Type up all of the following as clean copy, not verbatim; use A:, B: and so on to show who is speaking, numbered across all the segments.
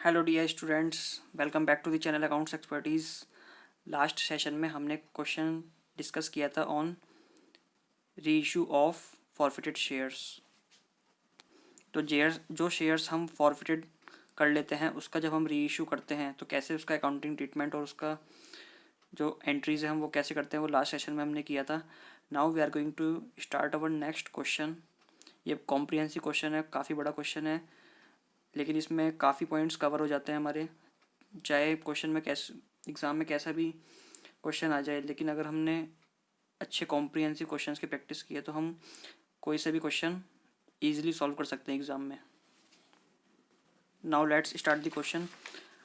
A: Hello dear students, welcome back to the channel accounts expertise. Last session में हमने question discuss किया था on reissue of forfeited shares. तो जो shares हम फॉरफिटेड कर लेते हैं उसका जब हम रीइशू करते हैं तो कैसे उसका अकाउंटिंग ट्रीटमेंट और उसका जो एंट्रीज है हम वो कैसे करते हैं वो लास्ट सेशन में हमने किया था। Now we are going to start our next question. ये कॉम्प्रिहेंसिव क्वेश्चन है, काफ़ी बड़ा क्वेश्चन है, लेकिन इसमें काफ़ी पॉइंट्स कवर हो जाते हैं हमारे। चाहे क्वेश्चन में कैसे एग्ज़ाम में कैसा भी क्वेश्चन आ जाए, लेकिन अगर हमने अच्छे कॉम्प्रिहेंसिव क्वेश्चंस की प्रैक्टिस की है तो हम कोई से भी क्वेश्चन ईजिली सॉल्व कर सकते हैं एग्ज़ाम में। Now let's start the question.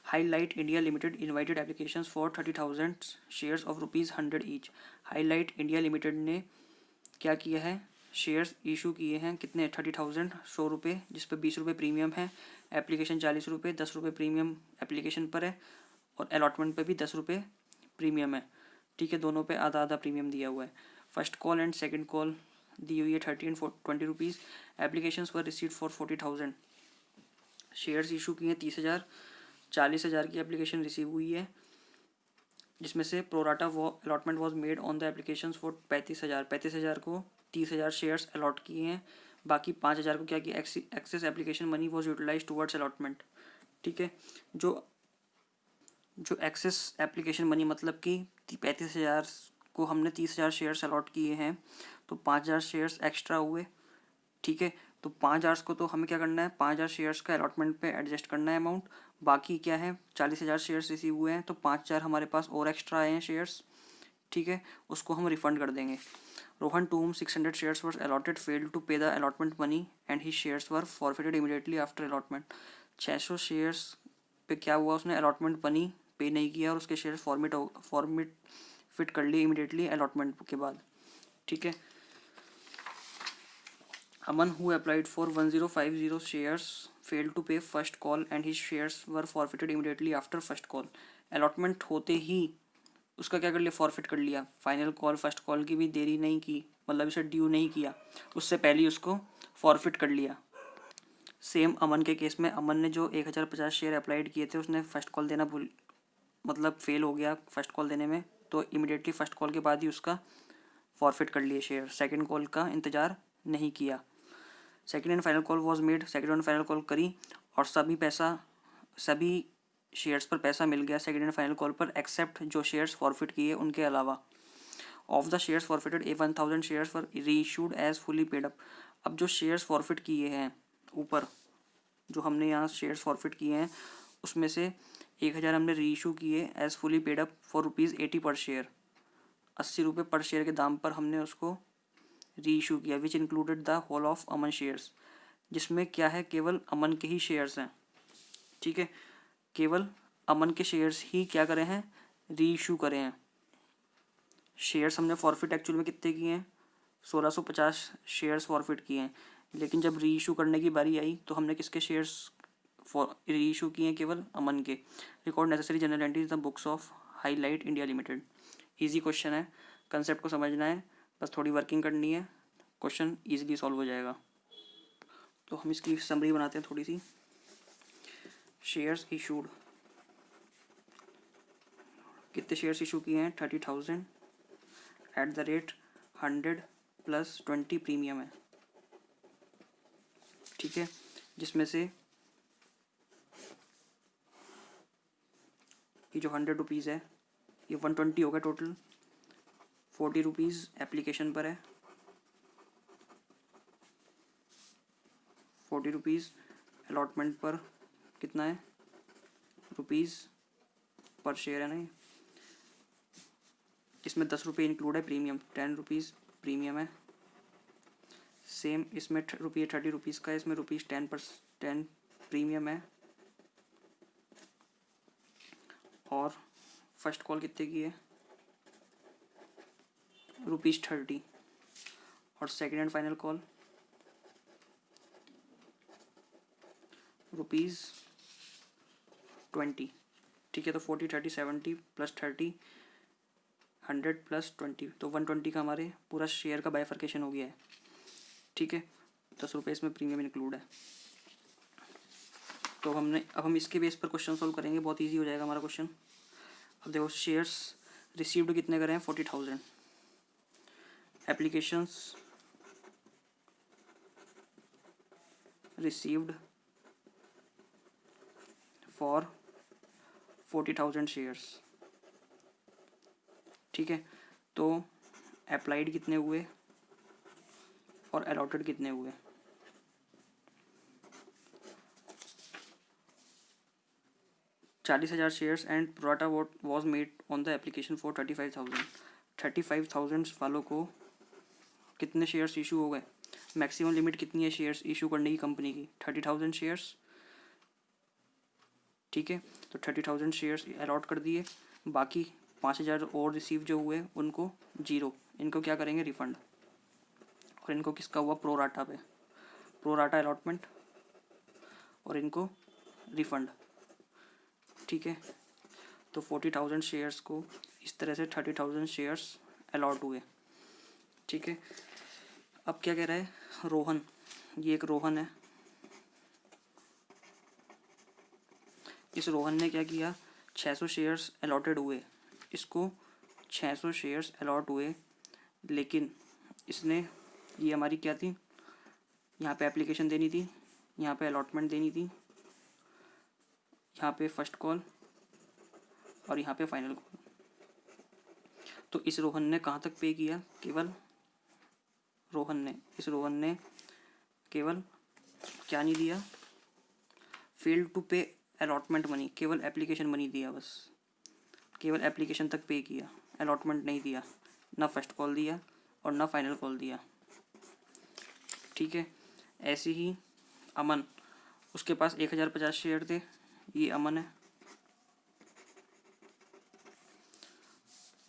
A: Highlight India limited invited applications for 30,000 shares of ₹100 each. Highlight India limited ने क्या किया है, शेयर्स इशू किए हैं कितने, 30,000, 100 रुपये, जिस पर 20 रुपये प्रीमियम है। एप्लीकेशन 40 रुपये, 10 रुपये प्रीमियम एप्लीकेशन पर है और अलॉटमेंट पे भी 10 रुपये प्रीमियम है। ठीक है, दोनों पे आधा आधा प्रीमियम दिया हुआ है। First call and second call दी हुई है 30 एंड 20 rupees. Applications were received for 40,000। Shares issue किए हैं 30,000, 40,000 की एप्लीकेशन रिसीव हुई है, जिसमें से pro rata allotment was made on the application for 35,000 को 30,000 शेयर्स अलॉट किए हैं। बाकी 5,000 को क्या किया, excess application money was utilise towards allotment. ठीक है, जो एक्सेस एप्लीकेशन मनी मतलब कि 35,000 को हमने 30,000 शेयर्स अलॉट किए हैं तो 5,000 शेयर्स एक्स्ट्रा हुए। ठीक है, तो 5,000 को तो हमें क्या करना है, 5,000 शेयर्स का अलॉटमेंट पे एडजस्ट करना है अमाउंट। बाकी क्या है, 40,000 शेयर्स रिसीव हुए हैं तो 5,000 हमारे पास और एक्स्ट्रा आए हैं शेयर्स। ठीक है, उसको हम रिफंड कर देंगे। Rohan to whom 600 shares were allotted failed to pay the allotment money and his shares were forfeited immediately after allotment। 600 shares पे क्या हुआ, उसने अलॉटमेंट मनी पे नहीं किया और उसके शेयर्स फॉर्मेट फिट कर लिए इमीडिएटली अलॉटमेंट के बाद। ठीक है, Aman who applied for 1050 shares failed to pay first call and his shares were forfeited immediately after first call. Allotment होते ही उसका क्या कर लिया, फॉरफिट कर लिया। फाइनल कॉल फर्स्ट कॉल की भी देरी नहीं की, मतलब इसे ड्यू नहीं किया, उससे पहले ही उसको फॉरफिट कर लिया। सेम अमन के केस में अमन ने जो 1,050 शेयर अप्लाइड किए थे उसने फर्स्ट कॉल देना भूल, मतलब फेल हो गया फर्स्ट कॉल देने में, तो इमिडिएटली फर्स्ट कॉल के बाद ही उसका फॉरफिट कर लिए शेयर। सेकंड कॉल का इंतज़ार नहीं किया। Second and final call was made, second and final call करी और सभी शेयर्स पर पैसा मिल गया सेकंड एंड फाइनल कॉल पर, एक्सेप्ट जो शेयर्स फॉरफिट किए उनके अलावा। Of the shares forfeited 1,000 shares for reissued as fully paid up. अब जो शेयर्स फॉरफिट किए हैं ऊपर, जो हमने यहाँ शेयर्स फॉरफिट किए हैं उसमें से 1,000 हमने रीइशू किए as fully paid up for ₹80 per share. 80 रुपये पर शेयर के दाम पर हमने उसको रीइशू किया, which included the whole of Aman shares, जिसमें क्या है, केवल अमन के ही शेयर्स हैं। ठीक है, केवल अमन के शेयर्स ही क्या करें हैं, रीइशू करें हैं। शेयर्स हमने फॉरफिट एक्चुअल में कितने किए हैं, 1,650 शेयर्स फॉरफिट किए हैं, लेकिन जब रीइशू करने की बारी आई तो हमने किसके शेयर्स रीइशू किए हैं, केवल अमन के। Record necessary general entries the books of highlight India limited. Easy question है, कंसेप्ट को समझना है, बस थोड़ी वर्किंग करनी है, क्वेश्चन ईजिली सॉल्व हो जाएगा। तो हम इसकी समरी बनाते हैं थोड़ी सी। शेयर्स इशूड, कितने शेयर्स इशू किए हैं, 30,000 एट द रेट 100 + 20 प्रीमियम है। ठीक है, जिसमें से ये जो 100 रुपीज़ है ये 120 होगा टोटल। 40 रुपीज़ एप्लीकेशन पर है, 40 रुपीज़ अलॉटमेंट पर कितना है, रुपीज़ पर शेयर है ना, इसमें 10 रुपये इंक्लूड है प्रीमियम, 10 रुपीज़ प्रीमियम है। सेम इसमें रुपये 30 रुपीज़ का है, इसमें ₹10 प्रीमियम है। और फर्स्ट कॉल कितने की है, ₹30। और सेकंड एंड फाइनल कॉल ₹20। ठीक है, तो 40, 30, 70 + 30, 100 + 20, तो 120 का हमारे पूरा शेयर का बाइफर्केशन हो गया है। ठीक है, 10 रुपये इसमें प्रीमियम इंक्लूड है। तो अब हम इसके बेस पर क्वेश्चन सॉल्व करेंगे, बहुत इजी हो जाएगा हमारा क्वेश्चन। अब देखो शेयर्स रिसीव्ड कितने करें, 40,000। एप्लीकेशंस रिसीव्ड फॉर 40,000 शेयर्स, ठीक है। तो अप्लाइड कितने हुए और अलॉटेड कितने हुए, 40,000 shares and pro rata vote was made on the application for 35,000। 35,000 वालों को कितने शेयर्स इशू हो गए, मैक्सिमम लिमिट कितनी है शेयर्स इशू करने की कंपनी की, 30,000 शेयर्स, ठीक है। तो 30,000 शेयर्स अलॉट कर दिए, बाकी 5,000 और रिसीव जो हुए उनको जीरो, इनको क्या करेंगे, रिफंड। और इनको किसका हुआ, प्रोराटा पे, प्रोराटा अलॉटमेंट, और इनको रिफंड, ठीक है। तो 40,000 शेयर्स को इस तरह से 30,000 शेयर्स अलॉट हुए, ठीक है। अब क्या कह रहा है, रोहन, ये एक रोहन है, इस रोहन ने क्या किया, 600 शेयर्स अलॉटेड हुए, इसको 600 शेयर्स अलॉट हुए, लेकिन इसने, ये हमारी क्या थी, यहाँ पे एप्लीकेशन देनी थी, यहाँ पे अलॉटमेंट देनी थी, यहाँ पे फर्स्ट कॉल और यहाँ पे फाइनल कॉल। तो इस रोहन ने कहाँ तक पे किया, केवल इस रोहन ने केवल क्या नहीं दिया, फेल्ड टू पे अलॉटमेंट मनी, केवल एप्लीकेशन मनी दिया, बस केवल एप्लीकेशन तक पे किया, अलॉटमेंट नहीं दिया, ना फर्स्ट कॉल दिया और ना फाइनल कॉल दिया, ठीक है। ऐसे ही अमन, उसके पास 1,050 शेयर थे, ये अमन है,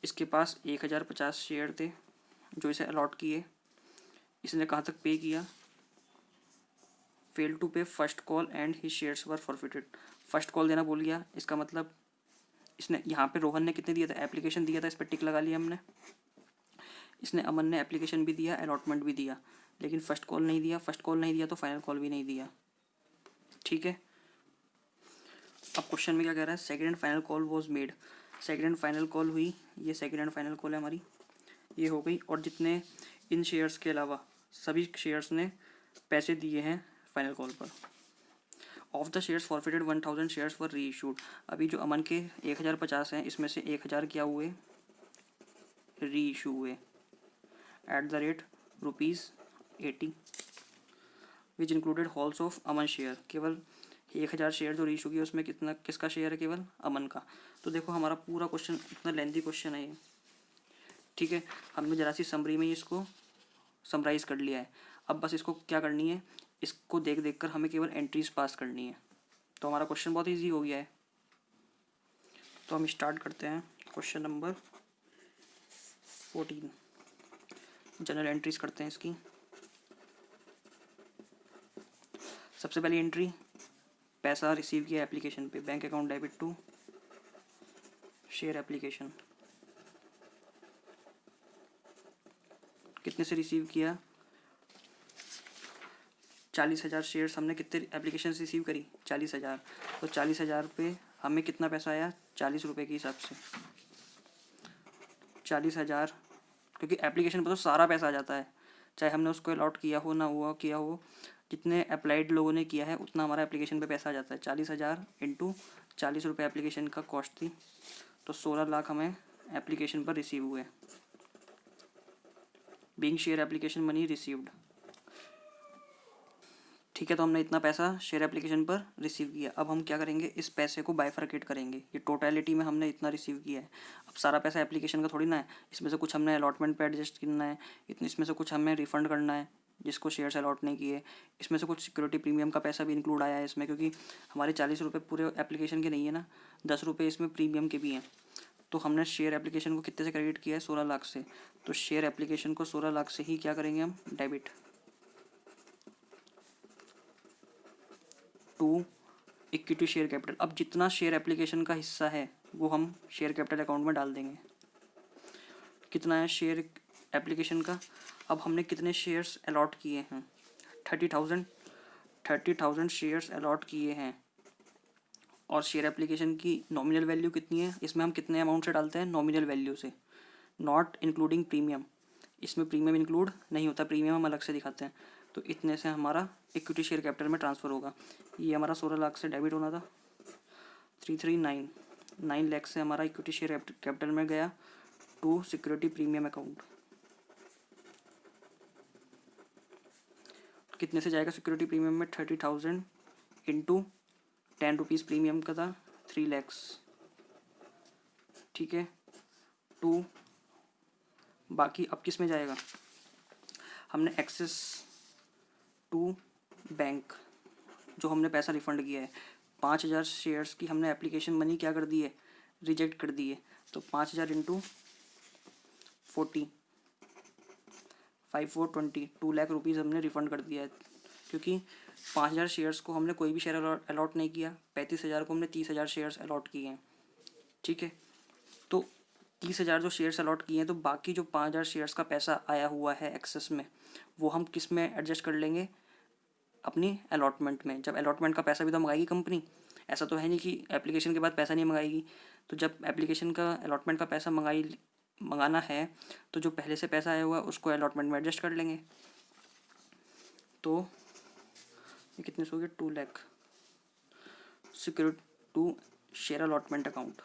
A: इसके पास 1,050 शेयर थे जो इसे अलॉट किए, इसने कहाँ तक पे किया, fail to pay first call and he shares were forfeited. First call देना भूल गया, इसका मतलब इसने यहाँ पे रोहन ने कितने दिया था, एप्लीकेशन दिया था, इस पर टिक लगा लिया हमने। इसने अमन ने एप्लीकेशन भी दिया, अलॉटमेंट भी दिया, लेकिन फर्स्ट कॉल नहीं दिया, फर्स्ट कॉल नहीं दिया तो फाइनल कॉल भी नहीं दिया, ठीक है। अब क्वेश्चन में क्या कह रहा है, second and final call was made, second and final call हुई, ये सेकंड एंड फाइनल कॉल है हमारी, ये हो गई, और जितने इन शेयर्स के अलावा सभी शेयर्स ने पैसे दिए हैं फाइनल कॉल पर। Of the shares forfeited 1,000 shares were री इशूड। अभी जो अमन के 1,050 हैं, इसमें से 1,000 क्या हुए, री इशू हुए at the rate ₹80, which included halls of Aman share. केवल 1,000 शेयर जो री इशू किए उसमें कितना, किसका शेयर है, केवल अमन का। तो देखो हमारा पूरा क्वेश्चन, इतना लेंथी क्वेश्चन है ये, ठीक है। हमने जरा सी समरी में इसको समराइज़ कर लिया है, अब बस इसको क्या करनी है, इसको देख देख कर हमें केवल एंट्रीज पास करनी है, तो हमारा क्वेश्चन बहुत इजी हो गया है। तो हम स्टार्ट करते हैं क्वेश्चन नंबर 14, जनरल एंट्रीज करते हैं इसकी। सबसे पहली एंट्री, पैसा रिसीव किया एप्लीकेशन पे, bank account debit to share application, कितने से रिसीव किया, 40,000 शेयर्स हमने कितने एप्लीकेशन रिसीव करी, 40,000, तो 40,000 पे हमें कितना पैसा आया, 40 रुपये के हिसाब से, 40,000, क्योंकि एप्लीकेशन पर तो सारा पैसा आ जाता है, चाहे हमने उसको अलॉट किया हो ना हुआ किया हो, जितने अप्लाइड लोगों ने किया है उतना हमारा एप्लीकेशन पे पैसा आ जाता है। 40,000 इंटू 40 रुपये एप्लीकेशन का कॉस्ट थी, तो 16 लाख हमें एप्लीकेशन पर रिसीव हुए, being share application money received, ठीक है। तो हमने इतना पैसा शेयर एप्लीकेशन पर रिसीव किया। अब हम क्या करेंगे, इस पैसे को बाइफरकेट करेंगे, ये टोटलिटी में हमने इतना रिसीव किया है, अब सारा पैसा एप्लीकेशन का थोड़ी ना है, इसमें से कुछ हमने अलॉटमेंट पे एडजस्ट करना है, इसमें से कुछ हमें रिफंड करना है जिसको शेयर्स अलॉट नहीं किए, इसमें से कुछ सिक्योरिटी प्रीमियम का पैसा भी इंक्लूड आया है इसमें, क्योंकि हमारे 40 रुपये पूरे एप्लीकेशन के नहीं है ना, 10 रुपये इसमें प्रीमियम के भी हैं। तो हमने शेयर एप्लीकेशन को कितने से क्रेडिट किया है, 16 लाख से, तो शेयर एप्लीकेशन को 16 लाख से ही क्या करेंगे हम, debit to equity share capital. अब जितना शेयर एप्लीकेशन का हिस्सा है वो हम शेयर कैपिटल अकाउंट में डाल देंगे। कितना है शेयर एप्लीकेशन का, अब हमने कितने शेयर्स अलॉट किए हैं, 30,000 शेयर्स अलॉट किए हैं, और शेयर एप्लीकेशन की नॉमिनल वैल्यू कितनी है, इसमें हम कितने अमाउंट से डालते हैं, नॉमिनल वैल्यू से, नॉट इंक्लूडिंग प्रीमियम। इसमें प्रीमियम इंक्लूड नहीं होता, प्रीमियम हम अलग से दिखाते हैं। तो इतने से हमारा इक्विटी शेयर कैपिटल में ट्रांसफ़र होगा। ये हमारा 16 लाख से डेबिट होना था, 9 लाख से हमारा इक्विटी शेयर कैपिटल में गया टू सिक्योरिटी प्रीमियम अकाउंट। कितने से जाएगा सिक्योरिटी प्रीमियम में, 30,000 इंटू 10 रुपीज़ प्रीमियम का था, 3 लैक्स, ठीक है। टू बाकी अब किस में जाएगा, हमने एक्सेस टू बैंक, जो हमने पैसा रिफ़ंड किया है, 5,000 शेयर्स की हमने एप्लीकेशन मनी क्या कर दी है, रिजेक्ट कर दी है। तो 5,000 इंटू 40, 5,420, 2 लाख रुपीज़ हमने रिफ़ंड कर दिया है, क्योंकि 5,000 शेयर्स को हमने कोई भी शेयर अलॉट नहीं किया, 35,000 को हमने 30,000 शेयर्स अलॉट किए हैं, ठीक है। तो 30,000 जो शेयर्स अलॉट किए हैं, तो बाकी जो 5,000 शेयर्स का पैसा आया हुआ है एक्सेस में, वो हम किस में एडजस्ट कर लेंगे, अपनी अलॉटमेंट में। जब अलॉटमेंट का पैसा भी तो मंगाएगी कंपनी, ऐसा तो है नहीं कि एप्लीकेशन के बाद पैसा नहीं मंगाएगी। तो जब एप्लीकेशन का अलॉटमेंट का पैसा मंगाना है, तो जो पहले से पैसा आया हुआ है उसको अलॉटमेंट में एडजस्ट कर लेंगे। तो ये कितने से हो गए, 2 lakh security to share allotment account.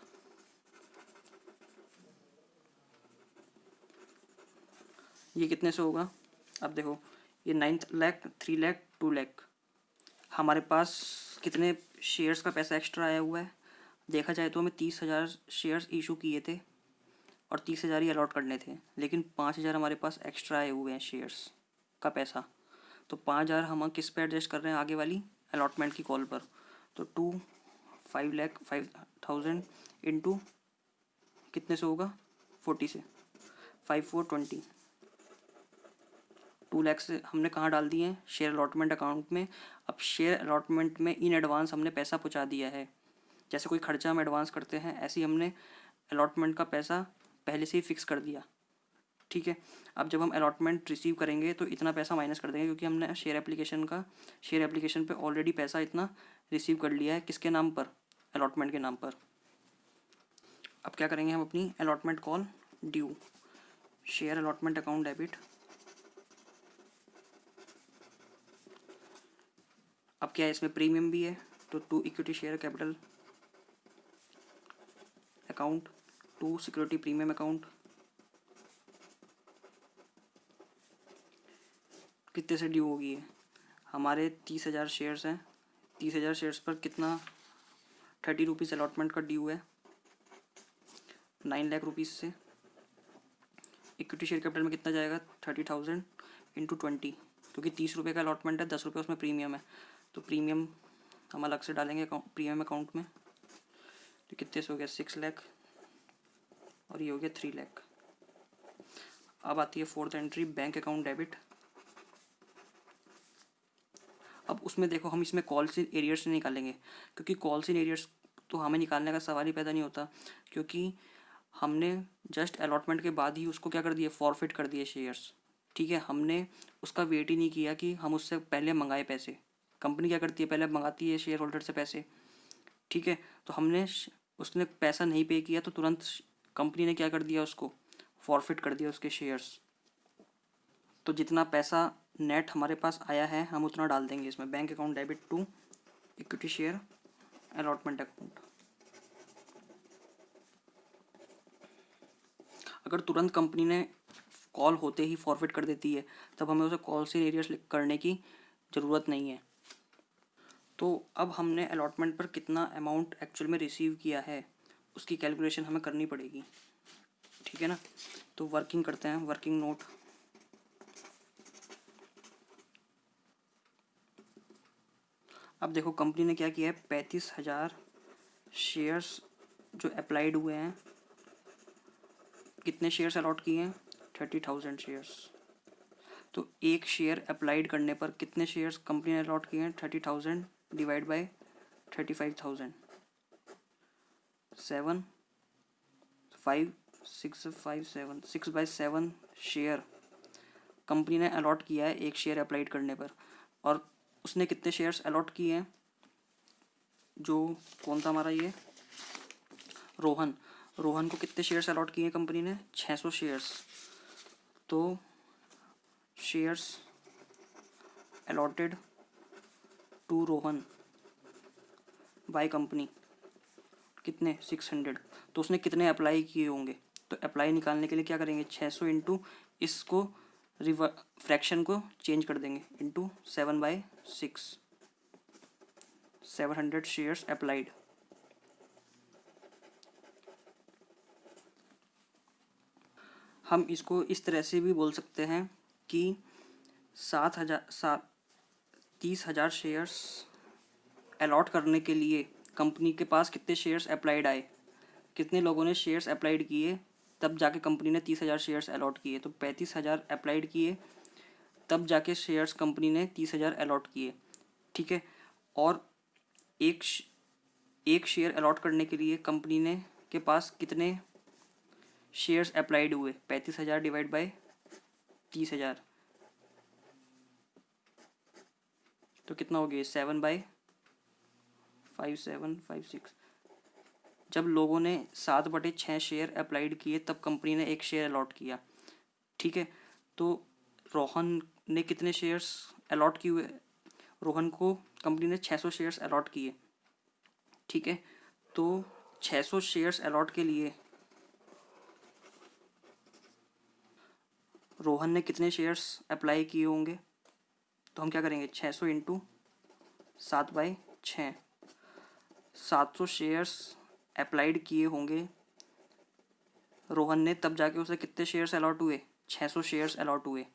A: ये कितने से होगा, अब देखो, ये 9 लाख, 3 लाख, 2 लाख, हमारे पास कितने शेयर्स का पैसा एक्स्ट्रा आया हुआ है, देखा जाए तो हमें 30,000 शेयर्स इशू किए थे और 30,000 ही अलॉट करने थे, लेकिन 5,000 हमारे पास एक्स्ट्रा आए हुए हैं शेयर्स का पैसा। तो 5,000 हम किस पे एडजस्ट कर रहे हैं, आगे वाली अलॉटमेंट की कॉल पर। तो 5,00,000 इंटू कितने से होगा, 40 से, 5,420, 2 लाख से हमने कहाँ डाल दिए हैं, शेयर अलॉटमेंट अकाउंट में। अब शेयर अलॉटमेंट में इन एडवांस हमने पैसा पहुँचा दिया है, जैसे कोई खर्चा हम एडवांस करते हैं, ऐसे ही हमने अलॉटमेंट का पैसा पहले से ही फिक्स कर दिया, ठीक है। अब जब हम अलॉटमेंट रिसीव करेंगे तो इतना पैसा माइनस कर देंगे, क्योंकि हमने शेयर एप्लीकेशन पे ऑलरेडी पैसा इतना रिसीव कर लिया है, किसके नाम पर, अलॉटमेंट के नाम पर। अब क्या करेंगे हम, अपनी allotment call due, share allotment account debit. अब क्या है, इसमें प्रीमियम भी है, तो to equity share capital account to security premium account. कितने से ड्यू होगी है, हमारे 30,000 शेयर्स हैं, 30,000 शेयर्स पर कितना, 30 रुपीज़ अलॉटमेंट का ड्यू है, 9 लाख रुपीज़ से। इक्विटी शेयर कैपिटल में कितना जाएगा, 30,000 इंटू 20, क्योंकि 30 रुपये का अलॉटमेंट है, 10 रुपये उसमें प्रीमियम है, तो प्रीमियम हम अलग से डालेंगे प्रीमियम अकाउंट में। तो कितने से हो गया, 6 लाख, और ये हो गया 3 लाख। अब आती है fourth entry, bank account debit. अब उसमें देखो, हम इसमें कॉल्स इन एरियर्स नहीं निकालेंगे, क्योंकि कॉल्स इन एरियर्स तो हमें निकालने का सवाल ही पैदा नहीं होता, क्योंकि हमने जस्ट अलॉटमेंट के बाद ही उसको क्या कर दिया, फॉरफिट कर दिए शेयर्स, ठीक है। हमने उसका वेट ही नहीं किया कि हम उससे पहले मंगाए पैसे। कंपनी क्या करती है, पहले मंगाती है शेयर होल्डर से पैसे, ठीक है। तो हमने उसने पैसा नहीं पे किया, तो तुरंत कंपनी ने क्या कर दिया, उसको फॉरफिट कर दिया उसके शेयर्स। तो जितना पैसा नेट हमारे पास आया है हम उतना डाल देंगे इसमें, bank account debit to equity share allotment account. अगर तुरंत कंपनी ने कॉल होते ही फॉरवर्ड कर देती है, तब हमें उसे कॉल से एरियर्स करने की ज़रूरत नहीं है। तो अब हमने अलॉटमेंट पर कितना अमाउंट एक्चुअल में रिसीव किया है, उसकी कैलकुलेशन हमें करनी पड़ेगी, ठीक है ना। तो वर्किंग करते हैं, वर्किंग नोट। अब देखो, कंपनी ने क्या किया है, 35,000 शेयर्स जो अप्लाइड हुए हैं, कितने शेयर्स अलॉट किए हैं, 30,000 शेयर्स। तो एक शेयर अप्लाइड करने पर कितने शेयर्स कंपनी ने अलॉट किए हैं, 30,000 डिवाइड बाय 35,000, 7 5 6 5 7 6/7 शेयर कंपनी ने अलॉट किया है एक शेयर अप्लाइड करने पर। और उसने कितने शेयर्स अलॉट किए हैं, जो कौन था हमारा ये रोहन, रोहन को कितने शेयर्स अलॉट किए कंपनी ने? 600 शेयर्स। तो shares allotted to Rohan by company कितने? 600। तो उसने कितने अप्लाई किए होंगे? तो अप्लाई निकालने के लिए क्या करेंगे? 600 इंटू इसको फ्रैक्शन को चेंज कर देंगे इंटू 7/6, 700 शेयर्स अप्लाइड। हम इसको इस तरह से भी बोल सकते हैं कि 30,000 शेयर्स अलॉट करने के लिए कंपनी के पास कितने शेयर्स अप्लाइड आए, कितने लोगों ने शेयर्स अप्लाइड किए, तब जाके कंपनी ने 30,000 शेयर्स अलॉट किए। तो 35,000 अप्लाइड किए, तब जाके शेयर्स कंपनी ने 30,000 अलॉट किए। ठीक है। और एक शेयर अलॉट करने के लिए कंपनी ने के पास कितने शेयर्स अप्लाइड हुए? 35,000 डिवाइड बाय 30,000, तो कितना हो गया? 7/5756। जब लोगों ने 7/6 शेयर अप्लाइड किए तब कंपनी ने एक शेयर अलॉट किया। ठीक है। तो रोहन ने कितने शेयर्स अलॉट किए हुए? रोहन को कंपनी ने 600 शेयर्स अलॉट किए। ठीक है। तो 600 शेयर्स अलॉट के लिए रोहन ने कितने शेयर्स अप्लाई किए होंगे? तो हम क्या करेंगे? 600 इंटू 7/6, 700 शेयर्स अप्लाइड किए होंगे रोहन ने, तब जाके उसे कितने शेयर्स अलॉट हुए? 600 शेयर्स अलॉट हुए।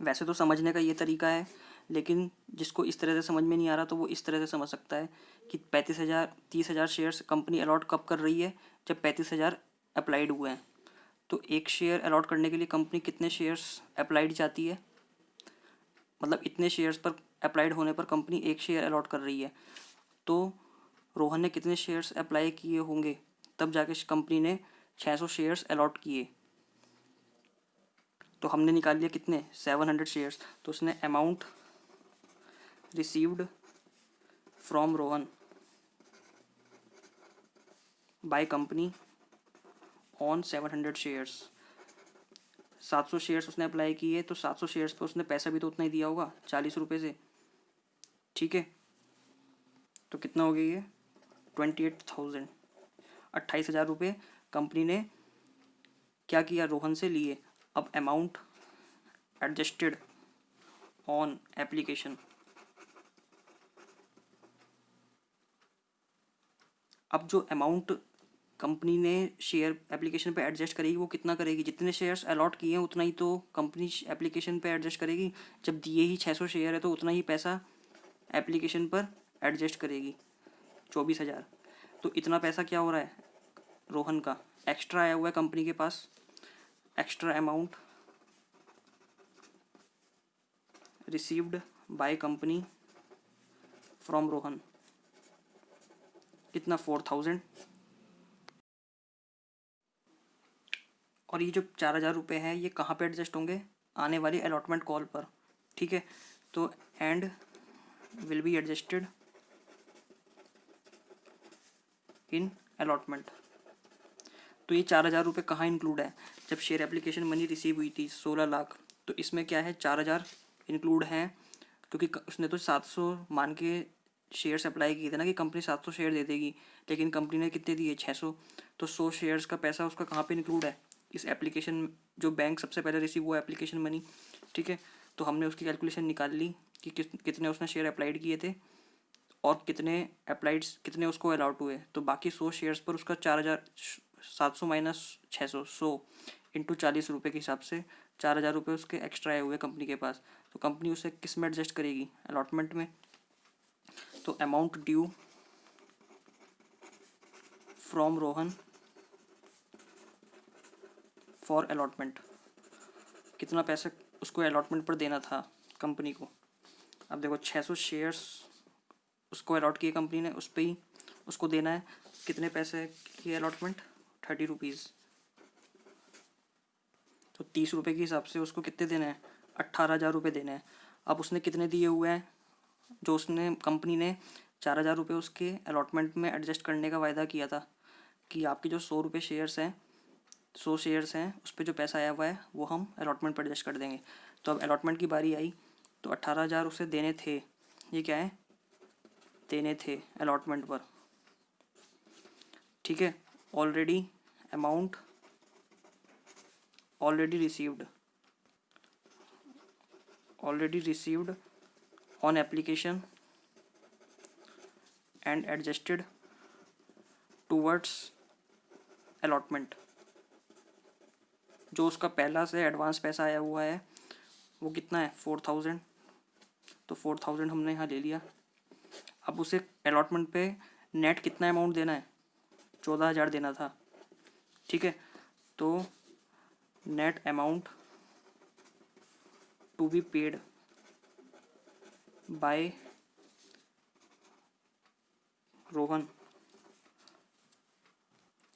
A: वैसे तो समझने का ये तरीका है, लेकिन जिसको इस तरह से समझ में नहीं आ रहा तो वो इस तरह से समझ सकता है कि 30,000 शेयर्स कंपनी अलॉट कब कर रही है? जब 35,000 अप्लाइड हुए हैं। तो एक शेयर अलॉट करने के लिए कंपनी कितने शेयर्स अप्लाइड चाहती है? मतलब इतने शेयर्स पर अप्लाइड होने पर कंपनी एक शेयर अलॉट कर रही है। तो रोहन ने कितने शेयर्स अप्लाई किए होंगे तब जाके कंपनी ने 600 शेयर्स अलॉट किए? तो हमने निकाल लिया कितने? 700 शेयर्स। तो उसने amount received from Rohan by company on 700 shares, 700 shares उसने अप्लाई किए, तो 700 शेयर्स पर उसने पैसा भी तो उतना ही दिया होगा, 40 रुपये से। ठीक है। तो कितना हो गया ये? 28,000, 28,000 रुपये कंपनी ने क्या किया? रोहन से लिए। अब अमाउंट एडजस्टेड ऑन एप्लीकेशन, अब जो अमाउंट कंपनी ने शेयर एप्लीकेशन पे एडजस्ट करेगी वो कितना करेगी? जितने शेयर्स अलॉट किए हैं उतना ही तो कंपनी एप्लीकेशन पे एडजस्ट करेगी। जब दिए ही 600 शेयर है तो उतना ही पैसा एप्लीकेशन पर एडजस्ट करेगी, 24,000। तो इतना पैसा क्या हो रहा है? रोहन का एक्स्ट्रा आया हुआ है कंपनी के पास, extra amount received by company from Rohan, कितना? 4,000। और ये जो 4,000 रुपये है ये कहाँ पे एडजस्ट होंगे? आने वाली अलॉटमेंट कॉल पर। ठीक है। तो and will be adjusted in allotment. तो ये 4,000 रुपये कहाँ इंक्लूड है? जब शेयर एप्लीकेशन मनी रिसीव हुई थी 16 लाख, तो इसमें क्या है? 4,000 इंक्लूड हैं, क्योंकि उसने तो 700 मान के शेयर्स अप्लाई किए थे ना कि कंपनी 700 शेयर दे देगी, लेकिन कंपनी ने कितने दिए? 600। तो 100 शेयर्स का पैसा उसका कहाँ पे इंक्लूड है? इस एप्लीकेशन, जो बैंक सबसे पहले रिसीव हुआ एप्लीकेशन मनी। ठीक है। तो हमने उसकी कैलकुलेशन निकाल ली कि कितने उसने शेयर अप्लाइड किए थे और कितने उसको अलॉट हुए। तो बाकी 100 शेयर्स पर उसका 4,700 माइनस 600, 100 इंटू 40 रुपये के हिसाब से 4,000 रुपये उसके एक्स्ट्रा आए हुए कंपनी के पास। तो कंपनी उसे किस में एडजस्ट करेगी? अलॉटमेंट में। तो amount due from Rohan for allotment, कितना पैसा उसको अलॉटमेंट पर देना था कंपनी को? अब देखो 600 शेयर्स उसको अलॉट किए कंपनी ने, उस पर ही उसको देना है कितने पैसे की अलॉटमेंट? 30 रुपीज़। तो 30 रुपये के हिसाब से उसको कितने देने हैं? 18,000 रुपये देने हैं। अब उसने कितने दिए हुए हैं? जो उसने कंपनी ने 4,000 रुपये उसके अलॉटमेंट में एडजस्ट करने का वायदा किया था कि आपके जो 100 रुपये शेयर्स हैं, 100 शेयर्स हैं, उस पर जो पैसा आया हुआ है वो हम अलॉटमेंट पर एडजस्ट कर देंगे। तो अब अलॉटमेंट की बारी आई तो 18,000 उसे देने थे। ये क्या है? देने थे अलॉटमेंट पर। ठीक है। Already amount already received on application and adjusted towards allotment. जो उसका पहला से एडवांस पैसा आया हुआ है वो कितना है? 4,000। तो 4,000 हमने यहाँ ले लिया। अब उसे अलॉटमेंट पे नेट कितना अमाउंट देना है? 14,000 देना था। ठीक है। तो net amount to be paid by Rohan,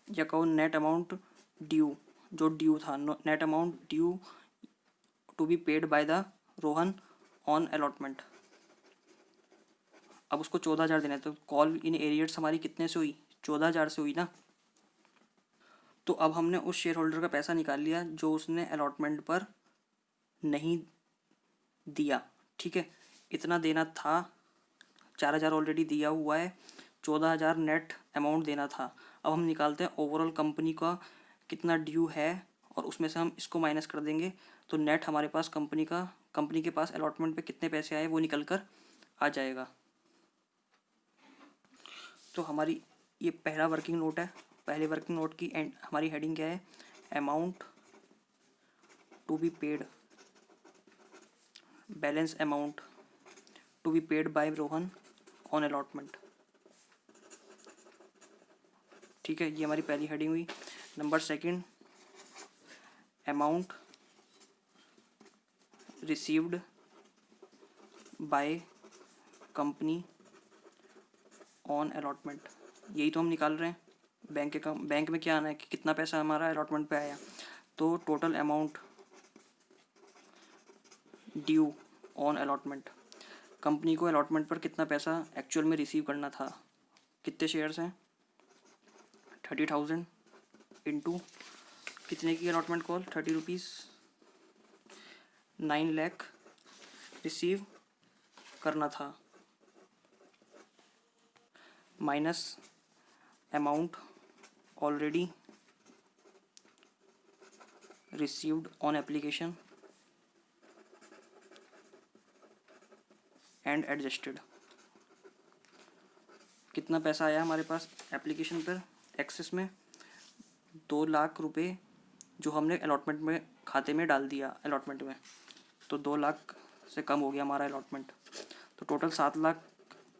A: या कहो नेट अमाउंट ड्यू, जो ड्यू था, net amount due to be paid by the Rohan on allotment. अब उसको 14,000 देना है। तो कॉल इन एरियर्स हमारी कितने से हुई? 14,000 से हुई ना। तो अब हमने उस शेयर होल्डर का पैसा निकाल लिया जो उसने अलॉटमेंट पर नहीं दिया। ठीक है। इतना देना था, 4,000 ऑलरेडी दिया हुआ है, 14,000 नेट अमाउंट देना था। अब हम निकालते हैं ओवरऑल कंपनी का कितना ड्यू है और उसमें से हम इसको माइनस कर देंगे। तो नेट हमारे पास कंपनी के पास अलॉटमेंट पे कितने पैसे आए वो निकल कर आ जाएगा। तो हमारी ये पहला वर्किंग नोट है। पहले वर्किंग नोट की हमारी हेडिंग क्या है? Amount to be paid, balance amount to be paid by Rohan on allotment. ठीक है। ये हमारी पहली हेडिंग हुई। Number second, amount received by company on allotment. यही तो हम निकाल रहे हैं। बैंक में क्या आना है कि कितना पैसा हमारा अलॉटमेंट पे आया। तो total amount due on allotment, company को अलॉटमेंट पर कितना पैसा एक्चुअल में रिसीव करना था। कितने शेयर्स हैं? 30,000 इंटू कितने की allotment call? 30 rupees, 9 lakh receive करना था, minus amount already received on application and adjusted. कितना पैसा आया हमारे पास एप्लीकेशन पर एक्सेस में? 2,00,000 रुपये जो हमने अलॉटमेंट में खाते में डाल दिया अलॉटमेंट में। तो 2,00,000 से कम हो गया हमारा अलॉटमेंट। तो टोटल 7,00,000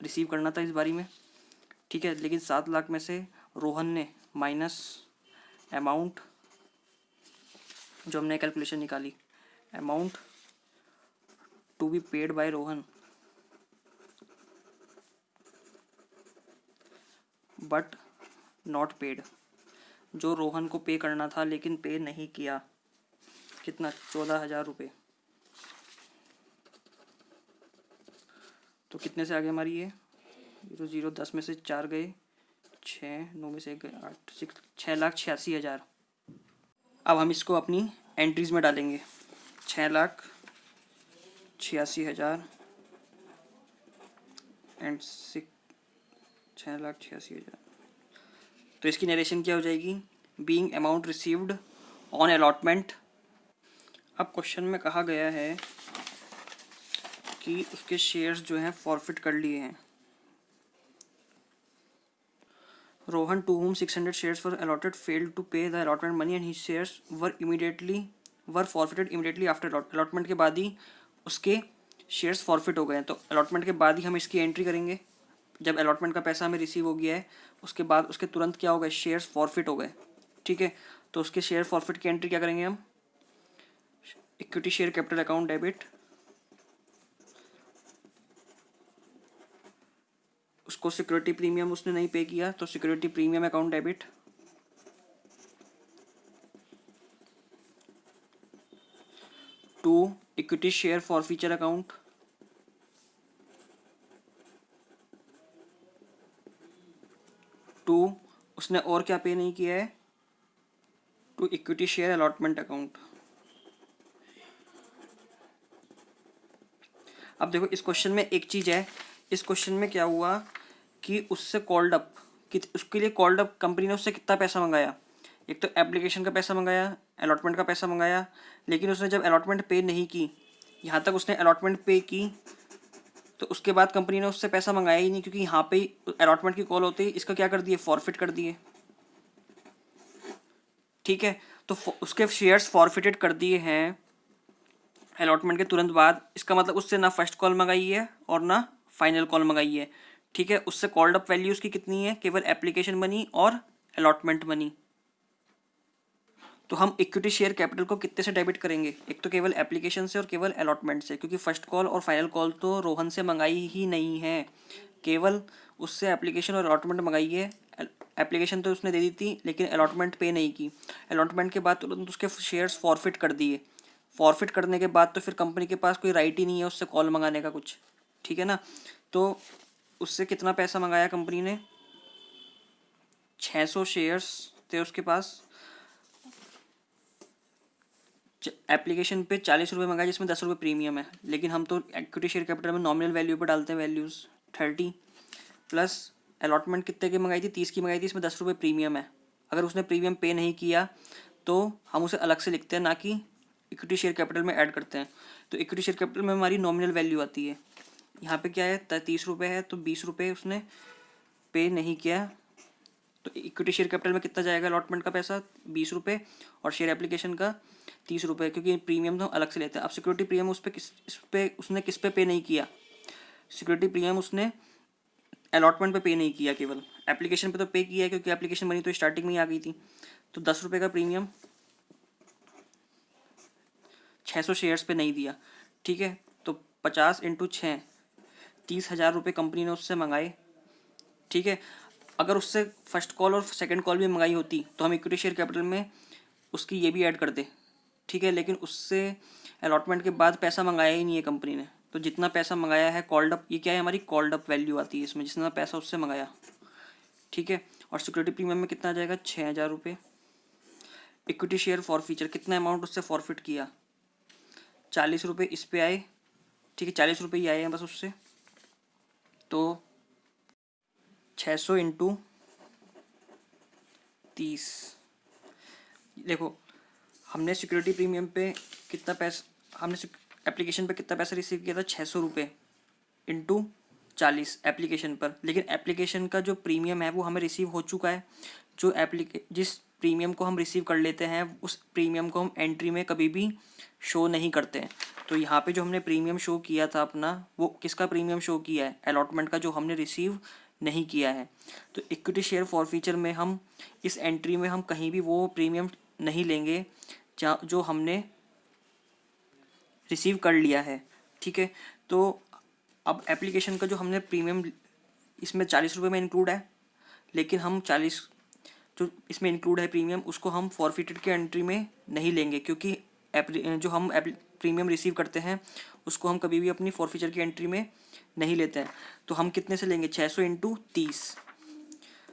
A: रिसीव करना था इस बारी में। ठीक है। लेकिन 7,00,000 में से रोहन ने माइनस अमाउंट, जो हमने कैलकुलेशन निकाली, amount to be paid by Rohan but not paid, जो रोहन को पे करना था लेकिन पे नहीं किया। कितना? 14,000 रुपये। तो कितने से आ गए हमारी ये? 0 10 में से 4 गए, 6 9 में से 1 गए, 8 6,86,000। अब हम इसको अपनी एंट्रीज में डालेंगे। 6,86,000 एंड 6,86,000। तो इसकी नरेशन क्या हो जाएगी? Being amount received on allotment. अब क्वेश्चन में कहा गया है कि उसके शेयर्स जो हैं फॉरफिट कर लिए हैं। Rohan to whom 600 shares were allotted failed to pay the allotment money and his shares were forfeited immediately after allotment के बाद ही उसके शेयर्स फॉरफिट हो गए हैं। तो अलॉटमेंट के बाद ही हम इसकी एंट्री करेंगे। जब अलॉटमेंट का पैसा हमें रिसीव हो गया है उसके बाद उसके तुरंत क्या हो गए? शेयर्स फॉरफिट हो गए। ठीक है। तो उसके शेयर फॉरफिट की एंट्री क्या करेंगे हम? Equity share capital account debit, उसको सिक्योरिटी प्रीमियम उसने नहीं पे किया तो security premium account debit, to equity share forfeiture account, to, उसने और क्या पे नहीं किया है, to equity share allotment account. अब देखो इस क्वेश्चन में एक चीज़ है, इस क्वेश्चन में क्या हुआ कि उससे कॉल्ड अप, कि उसके लिए कॉल्ड अप कंपनी ने उससे कितना पैसा मंगाया, एक तो एप्लीकेशन का पैसा मंगाया, अलॉटमेंट का पैसा मंगाया, लेकिन उसने जब अलॉटमेंट पे नहीं की, यहाँ तक उसने अलॉटमेंट पे की, तो उसके बाद कंपनी ने उससे पैसा मंगाया ही नहीं, क्योंकि यहाँ पे अलॉटमेंट की कॉल होते ही इसका क्या कर दिए, फॉरफिट कर दिए। ठीक है, तो उसके शेयर्स फॉरफिटेड कर दिए हैं अलॉटमेंट के तुरंत बाद, इसका मतलब उससे ना फर्स्ट कॉल मंगाई है और ना फाइनल कॉल मंगाई है। ठीक है, उससे कॉल्ड अप वैल्यू उसकी कितनी है, केवल एप्लीकेशन मनी और अलॉटमेंट मनी। तो हम इक्विटी शेयर कैपिटल को कितने से डेबिट करेंगे, एक तो केवल एप्लीकेशन से और केवल अलॉटमेंट से, क्योंकि फर्स्ट कॉल और फाइनल कॉल तो रोहन से मंगाई ही नहीं है, केवल उससे एप्लीकेशन और अलॉटमेंट मंगाई है। एप्लीकेशन तो उसने दे दी थी लेकिन अलॉटमेंट पे नहीं की, अलॉटमेंट के बाद तुरंत उसके शेयर्स फॉरफिट कर दिए, फॉरफिट करने के बाद तो फिर कंपनी के पास कोई राइट ही नहीं है उससे कॉल मंगाने का कुछ। ठीक है ना, तो उससे कितना पैसा मंगाया कंपनी ने, 600 शेयर्स थे उसके पास, एप्लीकेशन पे 40 रुपये मंगाए जिसमें 10 रुपये प्रीमियम है, लेकिन हम तो इक्विटी शेयर कैपिटल में नॉमिनल वैल्यू पे डालते हैं वैल्यूज़ 30, प्लस अलॉटमेंट कितने की मंगाई थी, 30 की मंगाई थी, इसमें 10 रुपये प्रीमियम है। अगर उसने प्रीमियम पे नहीं किया तो हम उसे अलग से लिखते हैं, ना कि इक्विटी शेयर कैपिटल में ऐड करते हैं। तो इक्विटी शेयर कैपिटल में हमारी नॉमिनल वैल्यू आती है, यहाँ पे क्या है 30 रुपये है, तो 20 रुपये उसने पे नहीं किया, तो इक्विटी शेयर कैपिटल में कितना जाएगा अलॉटमेंट का पैसा, 20 रुपये, और शेयर एप्लीकेशन का 30 रुपये, क्योंकि प्रीमियम तो अलग से लेते हैं। अब सिक्योरिटी प्रीमियम इस पे उसने किस पे नहीं किया, सिक्योरिटी प्रीमियम उसने अलॉटमेंट पे नहीं किया, केवल एप्लीकेशन पे तो पे किया है, क्योंकि एप्लीकेशन मनी तो स्टार्टिंग में ही आ गई थी। तो 10 रुपये का प्रीमियम 600 शेयर्स पे नहीं दिया। ठीक है, तो 50 इंटू 6, 30,000 रुपये कंपनी ने उससे मंगाए। ठीक है, अगर उससे फर्स्ट कॉल और सेकंड कॉल भी मंगाई होती तो हम इक्विटी शेयर कैपिटल में उसकी ये भी ऐड कर दे। ठीक है, लेकिन उससे अलॉटमेंट के बाद पैसा मंगाया ही नहीं है कंपनी ने, तो जितना पैसा मंगाया है कॉल्ड अप, ये क्या है हमारी कॉल्ड अप वैल्यू आती है इसमें, जितना पैसा उससे मंगाया। ठीक है, और सिक्योरिटी प्रीमियम में कितना आ जाएगा, 6,000 रुपये। इक्विटी शेयर फॉर फीचर, कितना अमाउंट उससे फॉरफिट किया, 40 रुपये इस पे आए। ठीक है, 40 रुपये ही आए हैं बस उससे, तो 600 इंटू 30। देखो हमने सिक्योरिटी प्रीमियम पे कितना पैसा, हमने एप्लीकेशन पे कितना पैसा रिसीव किया था, 600 रुपये इंटू 40 एप्लीकेशन पर, लेकिन एप्लीकेशन का जो प्रीमियम है वो हमें रिसीव हो चुका है। जो जिस प्रीमियम को हम रिसीव कर लेते हैं उस प्रीमियम को हम एंट्री में कभी भी शो नहीं करते हैं। तो यहाँ पे जो हमने प्रीमियम शो किया था अपना, वो किसका प्रीमियम शो किया है, अलॉटमेंट का, जो हमने रिसीव नहीं किया है। तो इक्विटी शेयर फॉर फीचर में हम इस एंट्री में हम कहीं भी वो प्रीमियम नहीं लेंगे जो हमने रिसीव कर लिया है। ठीक है, तो अब एप्लीकेशन का जो हमने प्रीमियम इसमें 40 रुपये में इंक्लूड है, लेकिन हम 40 जो इसमें इंक्लूड है प्रीमियम उसको हम फॉरफिटेड के एंट्री में नहीं लेंगे, क्योंकि जो हम प्रीमियम रिसीव करते हैं उसको हम कभी भी अपनी फॉरफिचर की एंट्री में नहीं लेते हैं। तो हम कितने से लेंगे, 600 इंटू 30,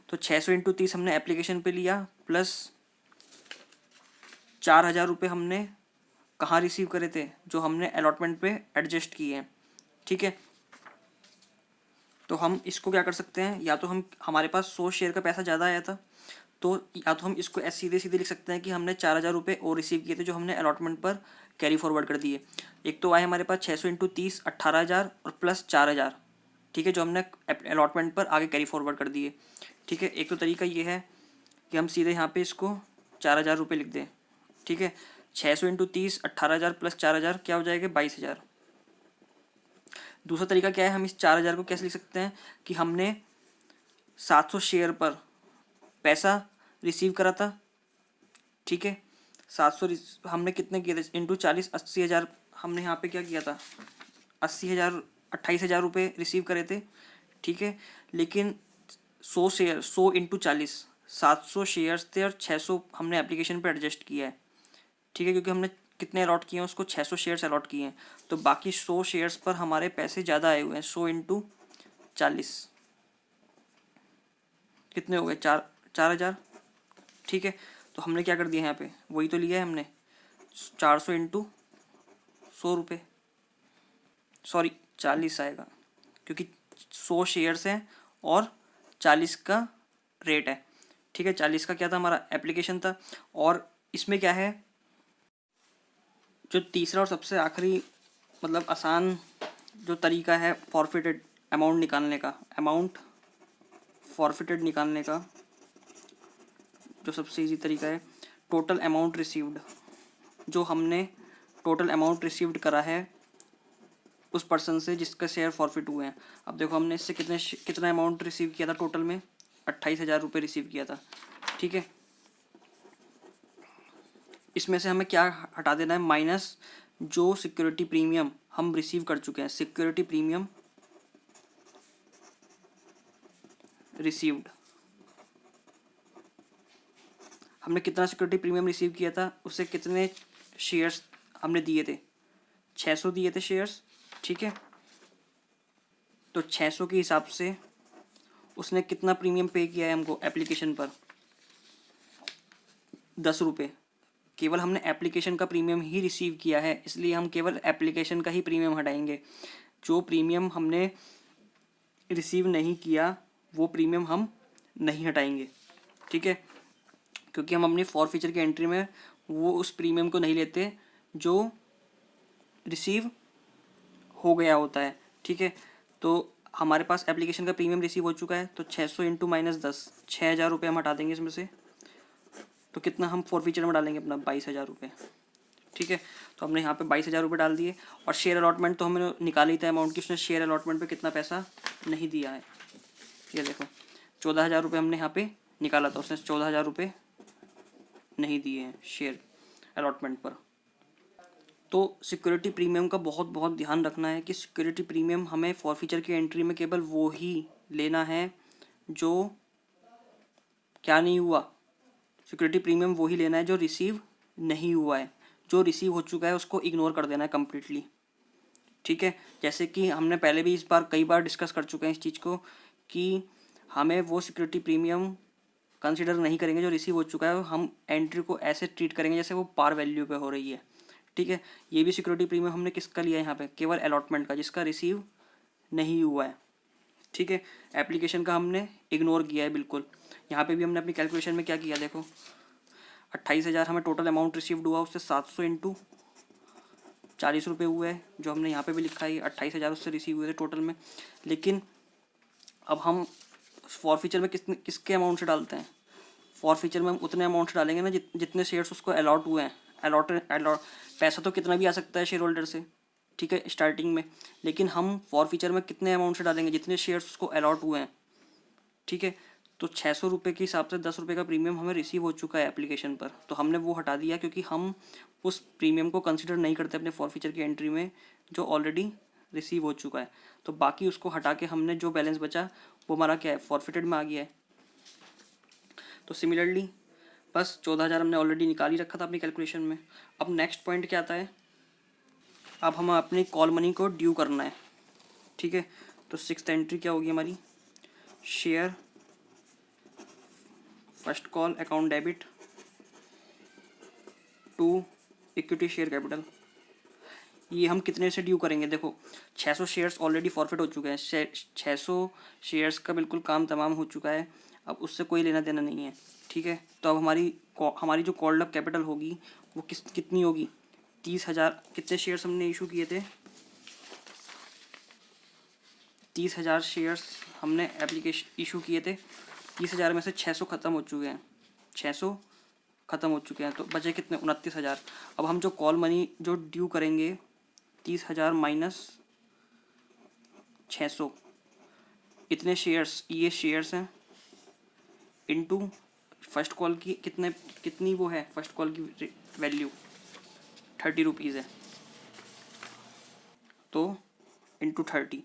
A: तो 600 इंटू 30 हमने एप्लीकेशन पे लिया, प्लस 4,000 रुपये हमने कहाँ रिसीव करे थे, जो हमने अलॉटमेंट पे एडजस्ट किए हैं। ठीक है, तो हम इसको क्या कर सकते हैं, या तो हम हमारे पास 100 शेयर का पैसा ज़्यादा आया था, तो या तो हम इसको ऐसे सीधे सीधे लिख सकते हैं कि हमने 4,000 रुपये और रिसीव किए थे जो हमने अलॉटमेंट पर कैरी फॉरवर्ड कर दिए। एक तो आए हमारे पास 600 इंटू 30 18,000 और प्लस 4,000। ठीक है, जो हमने अलॉटमेंट पर आगे कैरी फॉरवर्ड कर दिए। ठीक है, एक तो तरीका ये है कि हम सीधे यहाँ पे इसको 4,000 रुपये लिख दें। ठीक है, 600 इंटू 30 18,000 प्लस 4,000 क्या हो जाएगा, 22,000। दूसरा तरीका क्या है, हम इस 4,000 को कैसे लिख सकते हैं कि हमने 700 शेयर पर पैसा रिसीव करा था। ठीक है, 700 हमने कितने किए थे, इंटू 40 80,000, हमने यहाँ पे क्या किया था 80,000 28,000 रुपये रिसीव करे थे। ठीक है, लेकिन 100 शेयर 100 इंटू 40 700 शेयर्स थे और 600 हमने एप्लीकेशन पे एडजस्ट किया है। ठीक है, क्योंकि हमने कितने अलॉट किए हैं उसको 600 शेयर्स अलॉट किए हैं, तो बाकी 100 शेयर्स पर हमारे पैसे ज़्यादा आए हुए हैं, 100 इंटू 40। कितने हो गए, 4,000। ठीक है, तो हमने क्या कर दिया यहाँ पे, वही तो लिया है हमने, 400 इंटू 100 रुपये, सॉरी 40 आएगा, क्योंकि 100 शेयर्स हैं और 40 का रेट है। ठीक है, 40 का क्या था हमारा एप्लीकेशन था। और इसमें क्या है, जो तीसरा और सबसे आखिरी मतलब आसान जो तरीका है फॉरफिटेड अमाउंट निकालने का, अमाउंट फॉरफिटेड निकालने का जो सबसे इजी तरीका है, टोटल अमाउंट रिसीव्ड, जो हमने टोटल अमाउंट रिसीव्ड करा है उस पर्सन से जिसका शेयर फॉरफिट हुए हैं। अब देखो हमने इससे कितना अमाउंट रिसीव किया था, टोटल में 28,000 रुपये रिसीव किया था। ठीक है, इसमें से हमें क्या हटा देना है, माइनस जो सिक्योरिटी प्रीमियम हम रिसीव कर चुके हैं, सिक्योरिटी प्रीमियम रिसीव्ड। हमने कितना सिक्योरिटी प्रीमियम रिसीव किया था, उससे कितने शेयर्स हमने दिए थे, 600 दिए थे शेयर्स। ठीक है, तो 600 के हिसाब से उसने कितना प्रीमियम पे किया है हमको एप्लीकेशन पर, 10 रुपये। केवल हमने एप्लीकेशन का प्रीमियम ही रिसीव किया है, इसलिए हम केवल एप्लीकेशन का ही प्रीमियम हटाएंगे। जो प्रीमियम हमने रिसीव नहीं किया वो प्रीमियम हम नहीं हटाएंगे। ठीक है, क्योंकि हम अपनी फॉरफीचर की एंट्री में वो उस प्रीमियम को नहीं लेते जो रिसीव हो गया होता है। ठीक है, तो हमारे पास एप्लीकेशन का प्रीमियम रिसीव हो चुका है, तो 600 इंटू -10, 6,000 रुपये हम हटा देंगे इसमें से। तो कितना हम फॉरफीचर में डालेंगे अपना, 22,000 रुपये। ठीक है, तो हमने यहाँ पे 22,000 रुपये डाल दिए। और शेयर अलॉटमेंट तो हमने निकाल ही था अमाउंट की, उसने शेयर अलॉटमेंट पे कितना पैसा नहीं दिया है, ये देखो 14,000 रुपये हमने यहाँ पे निकाला था, उसने 14,000 रुपये नहीं दिए हैं शेयर अलॉटमेंट पर। तो सिक्योरिटी प्रीमियम का बहुत बहुत ध्यान रखना है कि सिक्योरिटी प्रीमियम हमें फॉरफीचर की एंट्री में केवल वो ही लेना है जो क्या नहीं हुआ, सिक्योरिटी प्रीमियम वो ही लेना है जो रिसीव नहीं हुआ है। जो रिसीव हो चुका है उसको इग्नोर कर देना है कम्प्लीटली। ठीक है, जैसे कि हमने पहले भी इस बार कई बार डिस्कस कर चुके हैं इस चीज़ को कि हमें वो सिक्योरिटी प्रीमियम कंसिडर नहीं करेंगे जो रिसीव हो चुका है, हम एंट्री को ऐसे ट्रीट करेंगे जैसे वो पार वैल्यू पे हो रही है। ठीक है, ये भी सिक्योरिटी प्रीमियम हमने किसका लिया है यहाँ पे, केवल अलॉटमेंट का, जिसका रिसीव नहीं हुआ है। ठीक है, एप्लीकेशन का हमने इग्नोर किया है बिल्कुल। यहाँ पे भी हमने अपनी कैलकुलेशन में क्या किया, देखो 28,000 हमें टोटल अमाउंट रिसीव्ड हुआ, उससे 700 इंटू 40 रुपये हुए हैं, जो हमने यहाँ पे भी लिखा है, 28,000 उससे रिसीव हुए थे टोटल में। लेकिन अब हम फॉरफीचर में किसके अमाउंट से डालते हैं, फॉरफीचर में हम उतने अमाउंट से डालेंगे ना जितने शेयर्स उसको अलॉट हुए हैं। अलॉट पैसा तो कितना भी आ सकता है शेयर होल्डर से, ठीक है, स्टार्टिंग में, लेकिन हम फॉरफीचर में कितने अमाउंट से डालेंगे, जितने शेयर्स उसको अलॉट हुए हैं। ठीक है, तो 600 रुपये के हिसाब से 10 रुपये का प्रीमियम हमें रिसीव हो चुका है एप्लीकेशन पर, तो हमने वो हटा दिया क्योंकि हम उस प्रीमियम को कंसिडर नहीं करते अपने फॉरफीचर की एंट्री में जो ऑलरेडी रिसीव हो चुका है। तो बाकी उसको हटा के हमने जो बैलेंस बचा वो हमारा क्या है, फॉरफिटेड में आ गया है। तो सिमिलरली बस 14,000 हमने ऑलरेडी निकाल ही रखा था अपनी कैलकुलेशन में। अब नेक्स्ट पॉइंट क्या आता है, अब हमें अपनी कॉल मनी को ड्यू करना है। ठीक है, तो 6th एंट्री क्या होगी हमारी, share first call account debit to equity share capital. ये हम कितने से ड्यू करेंगे, देखो 600 शेयर्स ऑलरेडी फॉरफिट हो चुके हैं, 600 शेयर्स का बिल्कुल काम तमाम हो चुका है, अब उससे कोई लेना देना नहीं है। ठीक है, तो अब हमारी जो कॉल्ड अप कैपिटल होगी वो कितनी होगी, 30,000। कितने शेयर्स हमने इशू किए थे, 30,000 शेयर्स हमने एप्लीकेशन इशू किए थे। 30,000 में से 600 ख़त्म हो चुके हैं, 600 ख़त्म हो चुके हैं, तो बचे कितने, 29,000। अब हम जो कॉल मनी जो ड्यू करेंगे, 30,000 माइनस 600, इतने शेयर्स, ये शेयर्स हैं, इनटू फर्स्ट कॉल की कितनी वो है, फर्स्ट कॉल की वैल्यू 30 रुपीज़ है, तो इनटू 30,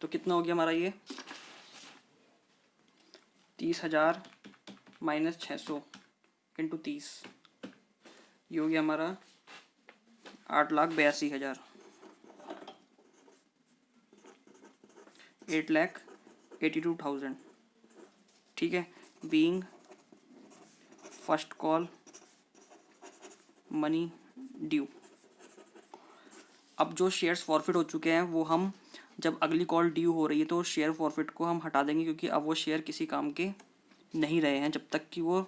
A: तो कितना हो गया हमारा ये, 30,000 माइनस 600 इंटू 30, ये हो गया हमारा 8,82,000, 8,82,000। ठीक है, being first call money due. अब जो शेयर्स फॉरफिट हो चुके हैं वो हम जब अगली कॉल ड्यू हो रही है तो शेयर फॉरफिट को हम हटा देंगे, क्योंकि अब वो शेयर किसी काम के नहीं रहे हैं जब तक कि वो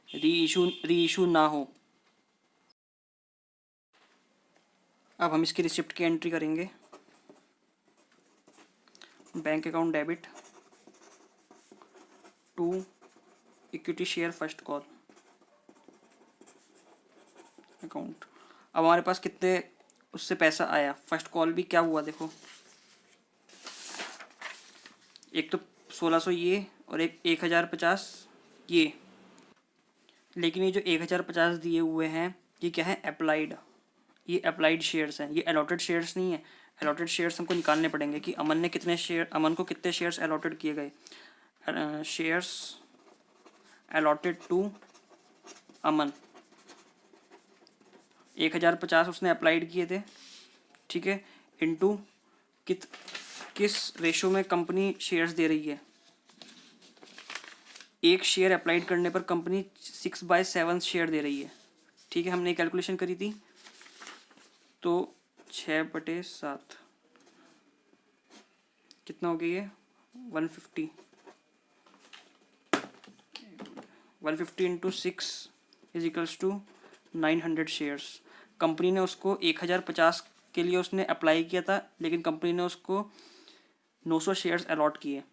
A: री इशू ना हो। अब हम इसकी रिसिप्ट की एंट्री करेंगे। Bank account debit to equity share first call account. अब हमारे पास कितने उससे पैसा आया, फर्स्ट कॉल भी क्या हुआ देखो, एक तो 1600 ये और एक 1050 ये। लेकिन ये जो 1050 दिए हुए हैं ये क्या है, अप्लाइड, ये अप्लाइड शेयर्स हैं, ये अलॉटेड शेयर्स नहीं है। अलॉटेड शेयर्स हमको निकालने पड़ेंगे कि अमन को कितने शेयर्स अलॉटेड किए गए। शेयर्स अलॉटेड टू अमन 1050 उसने अप्लाइड किए थे, ठीक है, इनटू किस रेशो में कंपनी शेयर्स दे रही है। एक शेयर अप्लाइड करने पर कंपनी 6/7 शेयर दे रही है, ठीक है। हमने कैलकुलेशन करी थी तो 6/7 कितना हो गया ये 150 into 6 is equals to 900 shares. Company ने उसको 1050 के लिए उसने अप्लाई किया था, लेकिन कंपनी ने उसको 900 शेयर्स अलॉट किए।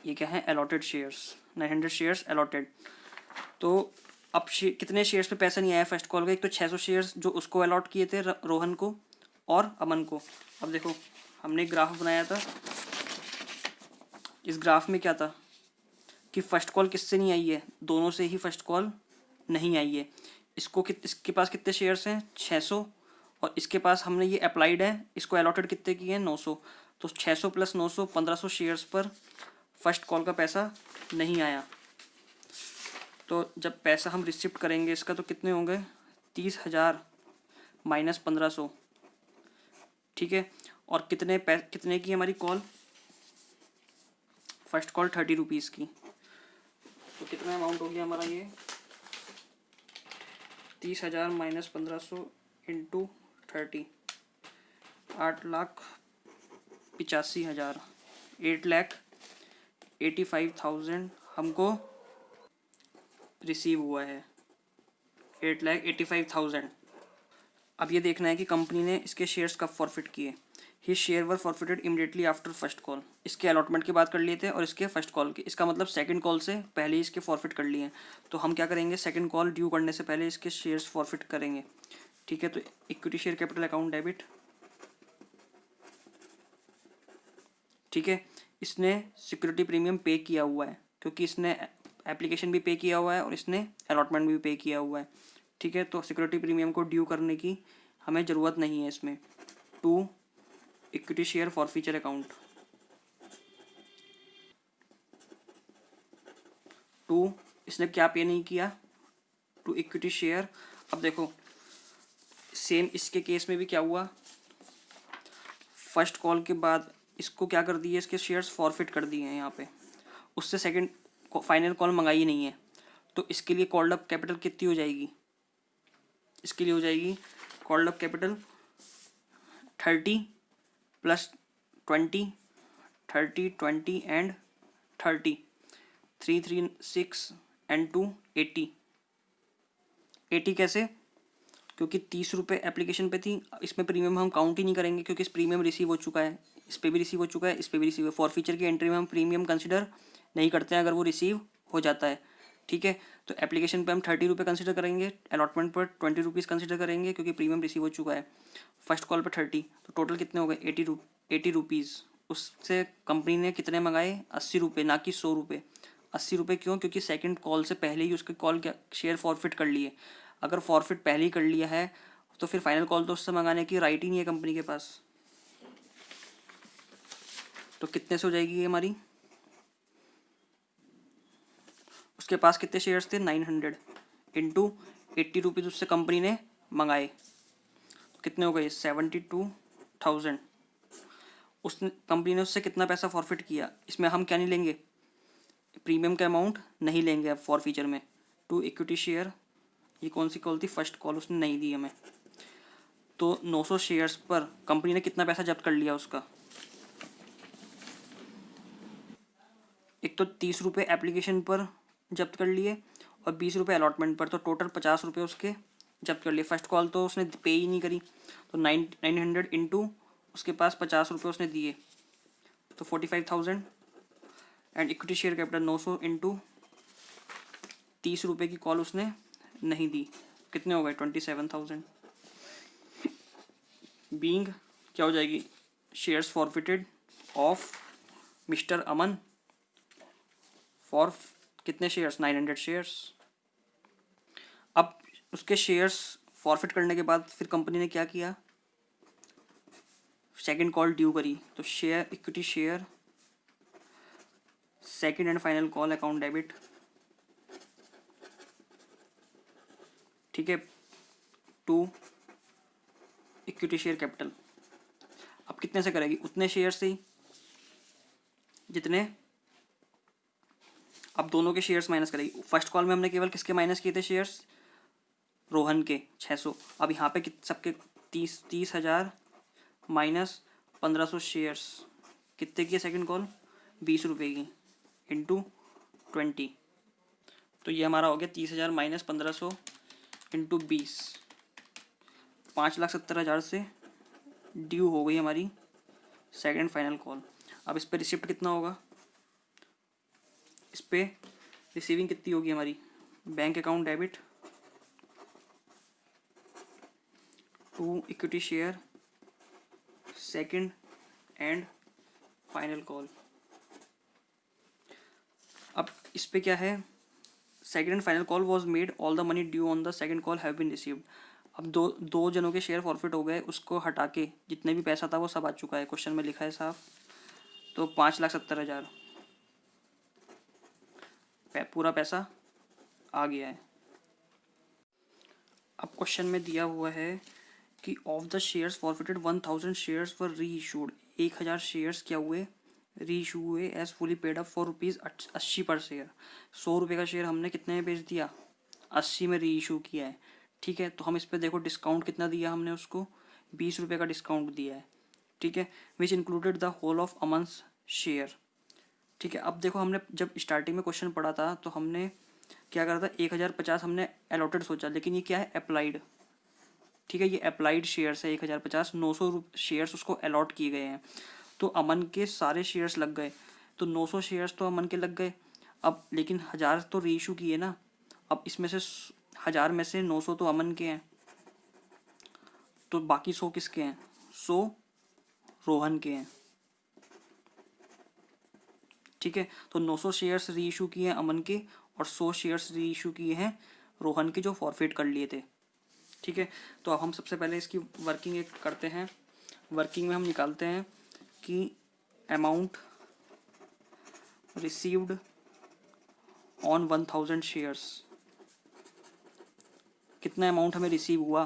A: ये क्या है, अलॉटेड शेयर्स, 900 शेयर्स अलॉटेड। तो अब कितने शेयर्स पे पैसा नहीं आया फर्स्ट कॉल का, एक तो 600 शेयर्स जो उसको अलॉट किए थे रोहन को और अमन को। अब देखो हमने एक ग्राफ बनाया था, इस ग्राफ में क्या था कि फर्स्ट कॉल किससे नहीं आई है, दोनों से ही फर्स्ट कॉल नहीं आई है। इसके पास कितने शेयर्स हैं 600, और इसके पास हमने ये अप्लाइड है, इसको अलॉटेड कितने किए हैं 900। तो 600 + 900 1500 शेयर्स पर फर्स्ट कॉल का पैसा नहीं आया। तो जब पैसा हम रिसिप्ट करेंगे इसका तो कितने होंगे 30,000 माइनस 1500, ठीक है। और कितने की हमारी कॉल, फर्स्ट कॉल 30 रुपीज़ की। तो कितना अमाउंट हो गया हमारा ये 30,000 माइनस 1500 इंटू 30, 8,85,000, 8,85,000 हमको रिसीव हुआ है, 8,85,000। अब ये देखना है कि कंपनी ने इसके शेयर्स कब फॉरफिट किए। ही share were forfeited immediately after first call. इसके अलॉटमेंट की बात कर लिए थे और इसके फर्स्ट कॉल के, इसका मतलब सेकंड कॉल से पहले ही इसके फॉरफिट कर लिए हैं। तो हम क्या करेंगे, सेकंड कॉल ड्यू करने से पहले इसके शेयर्स फॉरफिट करेंगे, ठीक है। तो equity share capital account debit, ठीक है। इसने सिक्योरिटी प्रीमियम पे किया हुआ है क्योंकि इसने एप्लीकेशन भी पे किया हुआ है और इसने अलॉटमेंट भी पे किया हुआ है, ठीक है। तो सिक्योरिटी प्रीमियम को ड्यू करने की हमें ज़रूरत नहीं है इसमें। To equity share forfeiture account, to इसने क्या पे नहीं किया, टू इक्विटी शेयर। अब देखो सेम इसके केस में भी क्या हुआ, फर्स्ट कॉल के बाद इसको क्या कर दिए, इसके शेयर्स फॉरफिट कर दिए हैं यहाँ पे, उससे सेकंड फाइनल कॉल मंगाई नहीं है। तो इसके लिए कॉल्ड अप कैपिटल कितनी हो जाएगी, इसके लिए हो जाएगी called up capital 30 + 20, 30 20 and 30, 336 and 2 80। 80 कैसे, क्योंकि 30 रुपये एप्लीकेशन पे थी, इसमें प्रीमियम हम काउंट ही नहीं करेंगे क्योंकि इस प्रीमियम रिसीव हो चुका है, इस पर भी रिसीव हो चुका है, इस पर भी रिसीव है। फॉरफीचर की एंट्री में हम प्रीमियम कंसिडर नहीं करते हैं अगर वो रिसीव हो जाता है, ठीक है। तो एप्लीकेशन पे हम 30 रुपये कंसिडर करेंगे, अलॉटमेंट पर 20 रुपीज़ कंसिडर करेंगे क्योंकि प्रीमियम रिसीव हो चुका है। फर्स्ट कॉल पर 30, तो टोटल कितने हो गए 80 रुपीज़। उससे कंपनी ने कितने मंगाए 80 रुपये, ना कि 100 रुपये। 80 रुपये क्यों, क्योंकि सेकंड कॉल से पहले ही उसके कॉल क्या शेयर फॉरफिट कर लिए। अगर फॉरफिट पहले ही कर लिया है तो फिर फाइनल कॉल तो उससे मंगाने की राइट ही नहीं है कंपनी के पास। तो कितने से हो जाएगी ये हमारी, उसके पास कितने शेयर्स थे 900 इंटू 80 रुपीज़ उससे कंपनी ने मंगाए, तो कितने हो गए 72,000। उसने कंपनी ने उससे कितना पैसा फॉरफिट किया, इसमें हम क्या नहीं लेंगे, प्रीमियम का अमाउंट नहीं लेंगे अब फॉर फीचर में। टू इक्विटी शेयर, ये कौन सी कॉल थी, फर्स्ट कॉल, उसने नहीं दी हमें। तो 900 शेयर्स पर कंपनी ने कितना पैसा जब्त कर लिया उसका, एक तो 30 रुपये एप्लीकेशन पर जब्त कर लिए और 20 रुपये अलॉटमेंट पर, तो टोटल 50 रुपये उसके जब्त कर लिए। फर्स्ट कॉल तो उसने पे ही नहीं करी, तो 900 इंटू उसके पास 50 रुपये उसने दिए, तो 45,000। And equity share capital 900 into 30 रुपये की कॉल उसने नहीं दी, कितने हो गए, 27,000। बीइंग क्या हो जाएगी, shares forfeited of mister Aman for कितने शेयर्स, 900 शेयर्स। अब उसके शेयर्स फॉरफिट करने के बाद फिर कंपनी ने क्या किया, सेकंड कॉल ड्यू करी, तो share equity share second and final call account debit, ठीक है, टू इक्विटी शेयर कैपिटल। अब कितने से करेगी, उतने शेयर से ही जितने, अब दोनों के शेयर्स माइनस करेगी। फर्स्ट कॉल में हमने केवल किसके माइनस किए थे शेयर्स, रोहन के 600। अब यहाँ पे सबके 30,000 माइनस 1500 शेयर्स, कितने की सेकंड कॉल, 20 रुपये की, इंटू 20। तो ये हमारा हो गया 30,000 माइनस 1500 इंटू 20, 5,70,000 से ड्यू हो गई हमारी सेकंड फाइनल कॉल। अब इस पे रिसिप्ट कितना होगा, इस पे रिसीविंग कितनी होगी हमारी, bank account debit to equity share second and final call. अब इस पे क्या है, second and final call was made, all the money due on the second call have been received. अब दो जनों के शेयर फॉरफिट हो गए, उसको हटा के जितने भी पैसा था वो सब आ चुका है, क्वेश्चन में लिखा है साफ। तो 5,70,000 पूरा पैसा आ गया है। अब क्वेश्चन में दिया हुआ है कि of the shares forfeited 1,000 shares were reissued, 1,000 shares क्या हुए, री इशू हुए as fully paid up for ₹80 per share. 100 रुपये का शेयर हमने कितने में बेच दिया, 80 में री इशू किया है, ठीक है। तो हम इस पर देखो डिस्काउंट कितना दिया हमने उसको, 20 रुपये का डिस्काउंट दिया है, ठीक है, which included the whole of Aman's share, ठीक है। अब देखो हमने जब स्टार्टिंग में क्वेश्चन पढ़ा था तो हमने क्या करा था, 1,050 हमने अलॉटेड सोचा, लेकिन ये क्या है, अप्लाइड, ठीक है, ये अप्लाइड शेयर्स है 1,050, 900 शेयर्स उसको अलॉट किए गए हैं। तो अमन के सारे शेयर्स लग गए, तो 900 शेयर्स तो अमन के लग गए। अब लेकिन 1,000 तो रीइशू किए ना, अब इसमें से 1,000 में से 900 तो अमन के हैं, तो बाकी 100 किसके हैं, 100 रोहन के हैं, ठीक है। तो 900 शेयर्स री इशू किए हैं अमन के और 100 शेयर्स री इशू किए हैं रोहन के, जो फॉरफिट कर लिए थे, ठीक है। तो अब हम सबसे पहले इसकी वर्किंग एक करते हैं। वर्किंग में हम निकालते हैं कि अमाउंट रिसीव्ड ऑन 1,000 शेयर्स, कितना अमाउंट हमें रिसीव हुआ,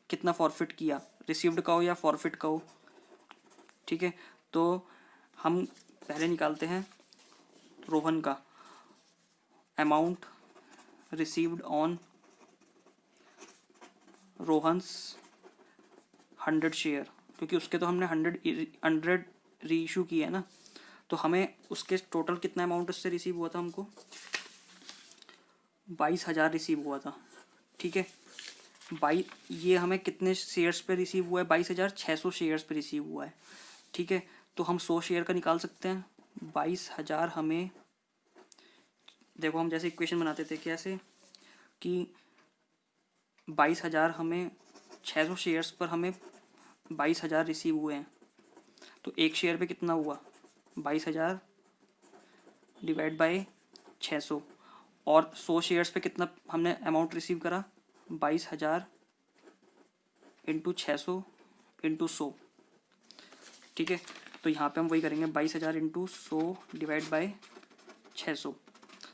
A: कितना फॉरफिट किया, रिसीव्ड का हो या फॉरफिट का हो, ठीक है। तो हम पहले निकालते हैं रोहन का, amount received on Rohan's 100 share, क्योंकि उसके तो हमने 100 री इशू किया है ना, तो हमें उसके टोटल कितना अमाउंट उससे रिसीव हुआ था, हमको 22,000 रिसीव हुआ था, ठीक है। ये हमें कितने शेयर्स पे रिसीव हुआ है, 22,600 शेयर्स पे रिसीव हुआ है, ठीक है। तो हम 100 शेयर का निकाल सकते हैं, 22,000 हमें, देखो हम जैसे इक्वेशन बनाते थे कैसे, कि 22,000 हमें 600 शेयर्स पर हमें 22,000 रिसीव हुए हैं, तो एक शेयर पे कितना हुआ, 22,000 डिवाइड बाई 600, और 100 शेयर्स पे कितना हमने अमाउंट रिसीव करा, 22,000 इंटू 600 इंटू 100, ठीक है। तो यहाँ पे हम वही करेंगे, 22,000 इंटू 100 डिवाइड बाई 600,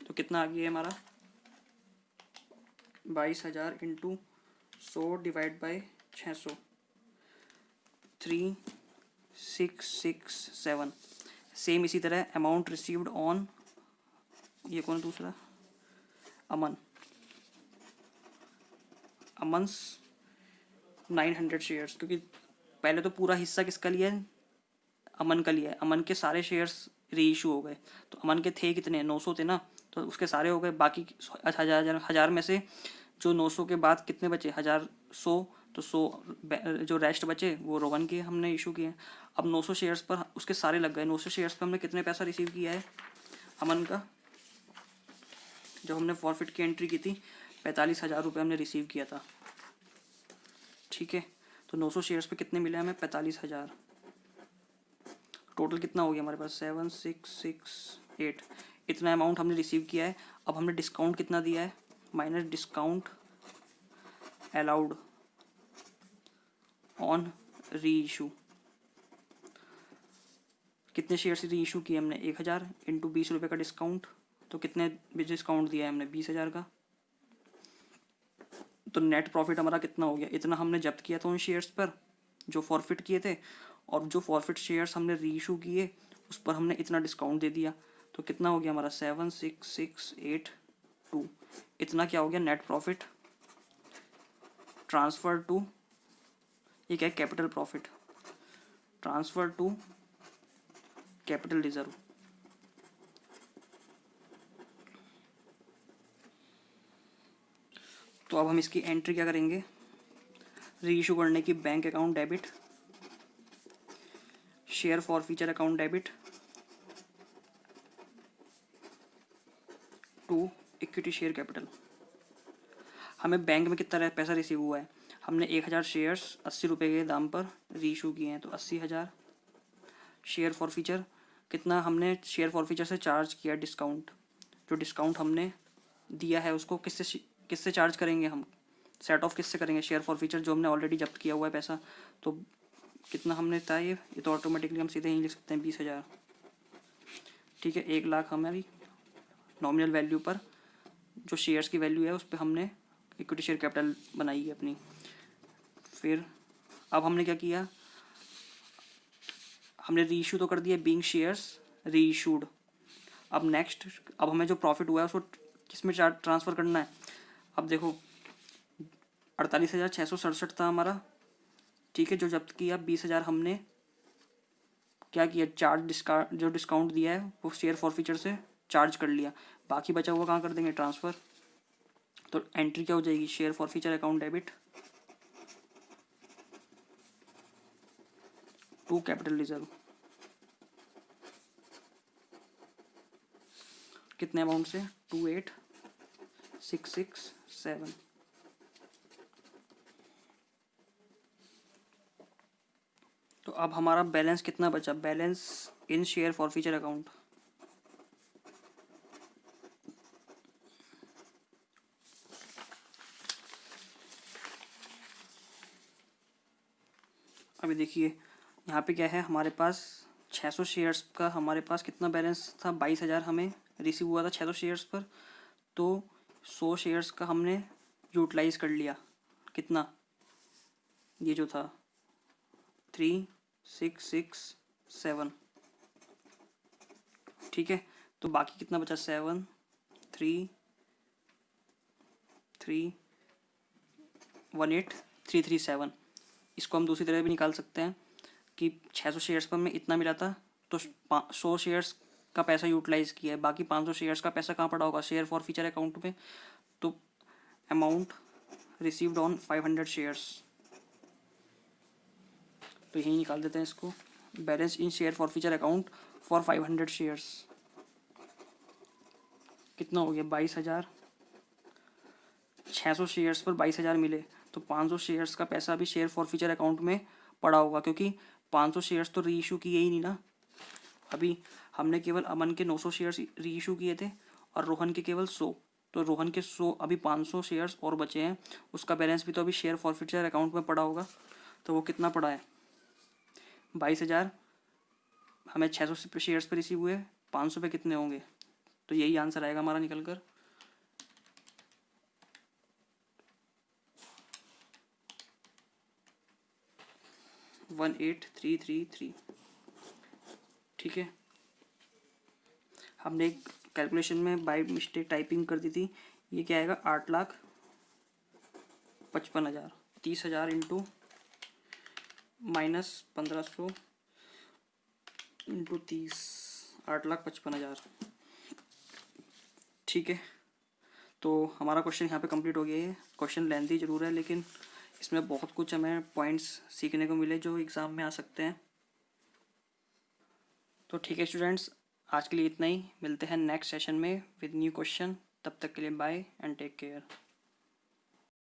A: तो कितना आ गया हमारा, 22,000 इंटू 100 डिवाइड बाई 600, 3,667। सेम इसी तरह अमाउंट रिसीव्ड ऑन ये कौन है दूसरा? अमन। अमन्स 900 शेयर्स, क्योंकि पहले तो पूरा हिस्सा किसका लिया है? अमन का लिया है। अमन के सारे शेयर्स री इशू हो गए, तो अमन के थे कितने? 900 थे ना, तो उसके सारे हो गए। बाकी हजार में से जो 900 के बाद कितने बचे? 1000 100, तो 100 जो रेस्ट बचे वो रोहन के हमने इशू किए। अब 900 शेयर्स पर उसके सारे लग गए। 900 शेयर्स पर हमने कितने पैसा रिसीव किया है अमन का? जब हमने फॉरफिट की एंट्री की थी 45,000 रुपये हमने रिसीव किया था। ठीक है, तो 900 शेयर्स पे कितने मिले हमें? 45,000। टोटल कितना हो गया हमारे पास? 7668। इतना अमाउंट हमने रिसीव किया है। अब हमने डिस्काउंट कितना दिया है? माइनस डिस्काउंट अलाउड ऑन री इशू। कितने शेयर्स री इशू किए हमने? 1000 इंटू 20 रुपये का डिस्काउंट, तो कितने डिस्काउंट दिया है हमने? 20,000 का। तो नेट प्रॉफिट हमारा कितना हो गया? इतना हमने जब्त किया था उन शेयर्स पर जो फॉरफिट किए थे, और जो फॉरफिट शेयर्स हमने री इशू किए उस पर हमने इतना डिस्काउंट दे दिया। तो कितना हो गया हमारा? 76,682। इतना क्या हो गया? नेट प्रॉफिट ट्रांसफर टू, ये क्या है? Capital profit transfer to capital reserve. तो अब हम इसकी एंट्री क्या करेंगे? री इशू करने की bank account debit, share for feature account debit to equity share capital. हमें बैंक में कितना पैसा रिसीव हुआ है? हमने 1000 शेयर्स 80 रुपये के दाम पर री इशू किए हैं, तो 80,000। शेयर फॉर फीचर कितना हमने शेयर फॉर फीचर से चार्ज किया डिस्काउंट? जो डिस्काउंट हमने दिया है उसको किससे चार्ज करेंगे हम? सेट ऑफ किससे करेंगे? शेयर फॉर फीचर जो हमने ऑलरेडी जब्त किया हुआ है पैसा। तो कितना हमने था ये तो ऑटोमेटिकली हम सीधे ही लिख सकते हैं 20,000। ठीक है, 1,00,000 हमारी नॉमिनल वैल्यू पर जो शेयर्स की वैल्यू है उस पर हमने इक्विटी शेयर कैपिटल बनाई है अपनी। फिर अब हमने क्या किया? हमने री इशू तो कर दिया, बीइंग शेयर्स री इशूड। अब नेक्स्ट, अब हमें जो प्रॉफिट हुआ है उसको किस में ट्रांसफ़र करना है? अब देखो 48,667 था हमारा। ठीक है, जो जब्त किया 20,000 हमने क्या किया? जो डिस्काउंट दिया है वो शेयर फॉर फीचर से चार्ज कर लिया। बाकी बचा हुआ कहाँ कर देंगे? ट्रांसफ़र। तो एंट्री क्या हो जाएगी? Share for feature account debit to capital reserve. कितने अमाउंट से? 28,667। तो अब हमारा बैलेंस कितना बचा? Balance in share for feature account, अभी देखिए यहाँ पे क्या है हमारे पास? 600 शेयर्स का हमारे पास कितना बैलेंस था? 22,000 हमें रिसीव हुआ था 600 शेयर्स पर। तो 100 शेयर्स का हमने यूटिलाइज कर लिया। कितना? ये जो था 3667। ठीक है, तो बाकी कितना बचा? 73318,337। इसको हम दूसरी तरह भी निकाल सकते हैं कि 600 शेयर्स पर हमें इतना मिला था, तो 100 शेयर्स का पैसा यूटिलाइज किया है, बाकी 500 शेयर्स का पैसा कहाँ पड़ा होगा? शेयर फॉर फीचर अकाउंट में। तो अमाउंट रिसीव्ड ऑन 500 शेयर्स, तो यही निकाल देते हैं इसको। Balance in share for feature account for 500 shares कितना हो गया? 22,000। 600 शेयर्स पर 22,000 मिले, तो 500 शेयर्स का पैसा भी शेयर फॉर फीचर अकाउंट में पड़ा होगा, क्योंकि 500 शेयर्स तो री इशू किए ही नहीं ना। अभी हमने केवल अमन के 900 शेयर्स री इशू किए थे और रोहन के केवल 100। तो रोहन के 100, अभी 500 शेयर्स और बचे हैं, उसका बैलेंस भी तो अभी शेयर फॉर फीचर अकाउंट में पड़ा होगा। तो वो कितना पड़ा है? 22,000। हमें 600 शेयर्स पर रिसीव हुए, 500 पे कितने होंगे? तो यही आंसर आएगा हमारा निकल कर। वन 8,333। ठीक है, हमने एक कैलकुलेशन में बाई मिस्टेक टाइपिंग कर दी थी। ये क्या आएगा 8,55,000, 30,000 इंटू -1500 इंटू 30, 8,55,000। ठीक है, तो हमारा क्वेश्चन यहाँ पे कंप्लीट हो गया है। क्वेश्चन लेंथी ज़रूर है लेकिन इसमें बहुत कुछ हमें पॉइंट्स सीखने को मिले जो एग्ज़ाम में आ सकते हैं। तो ठीक है स्टूडेंट्स, आज के लिए इतना ही। मिलते हैं नेक्स्ट सेशन में विद न्यू क्वेश्चन। तब तक के लिए बाय एंड टेक केयर।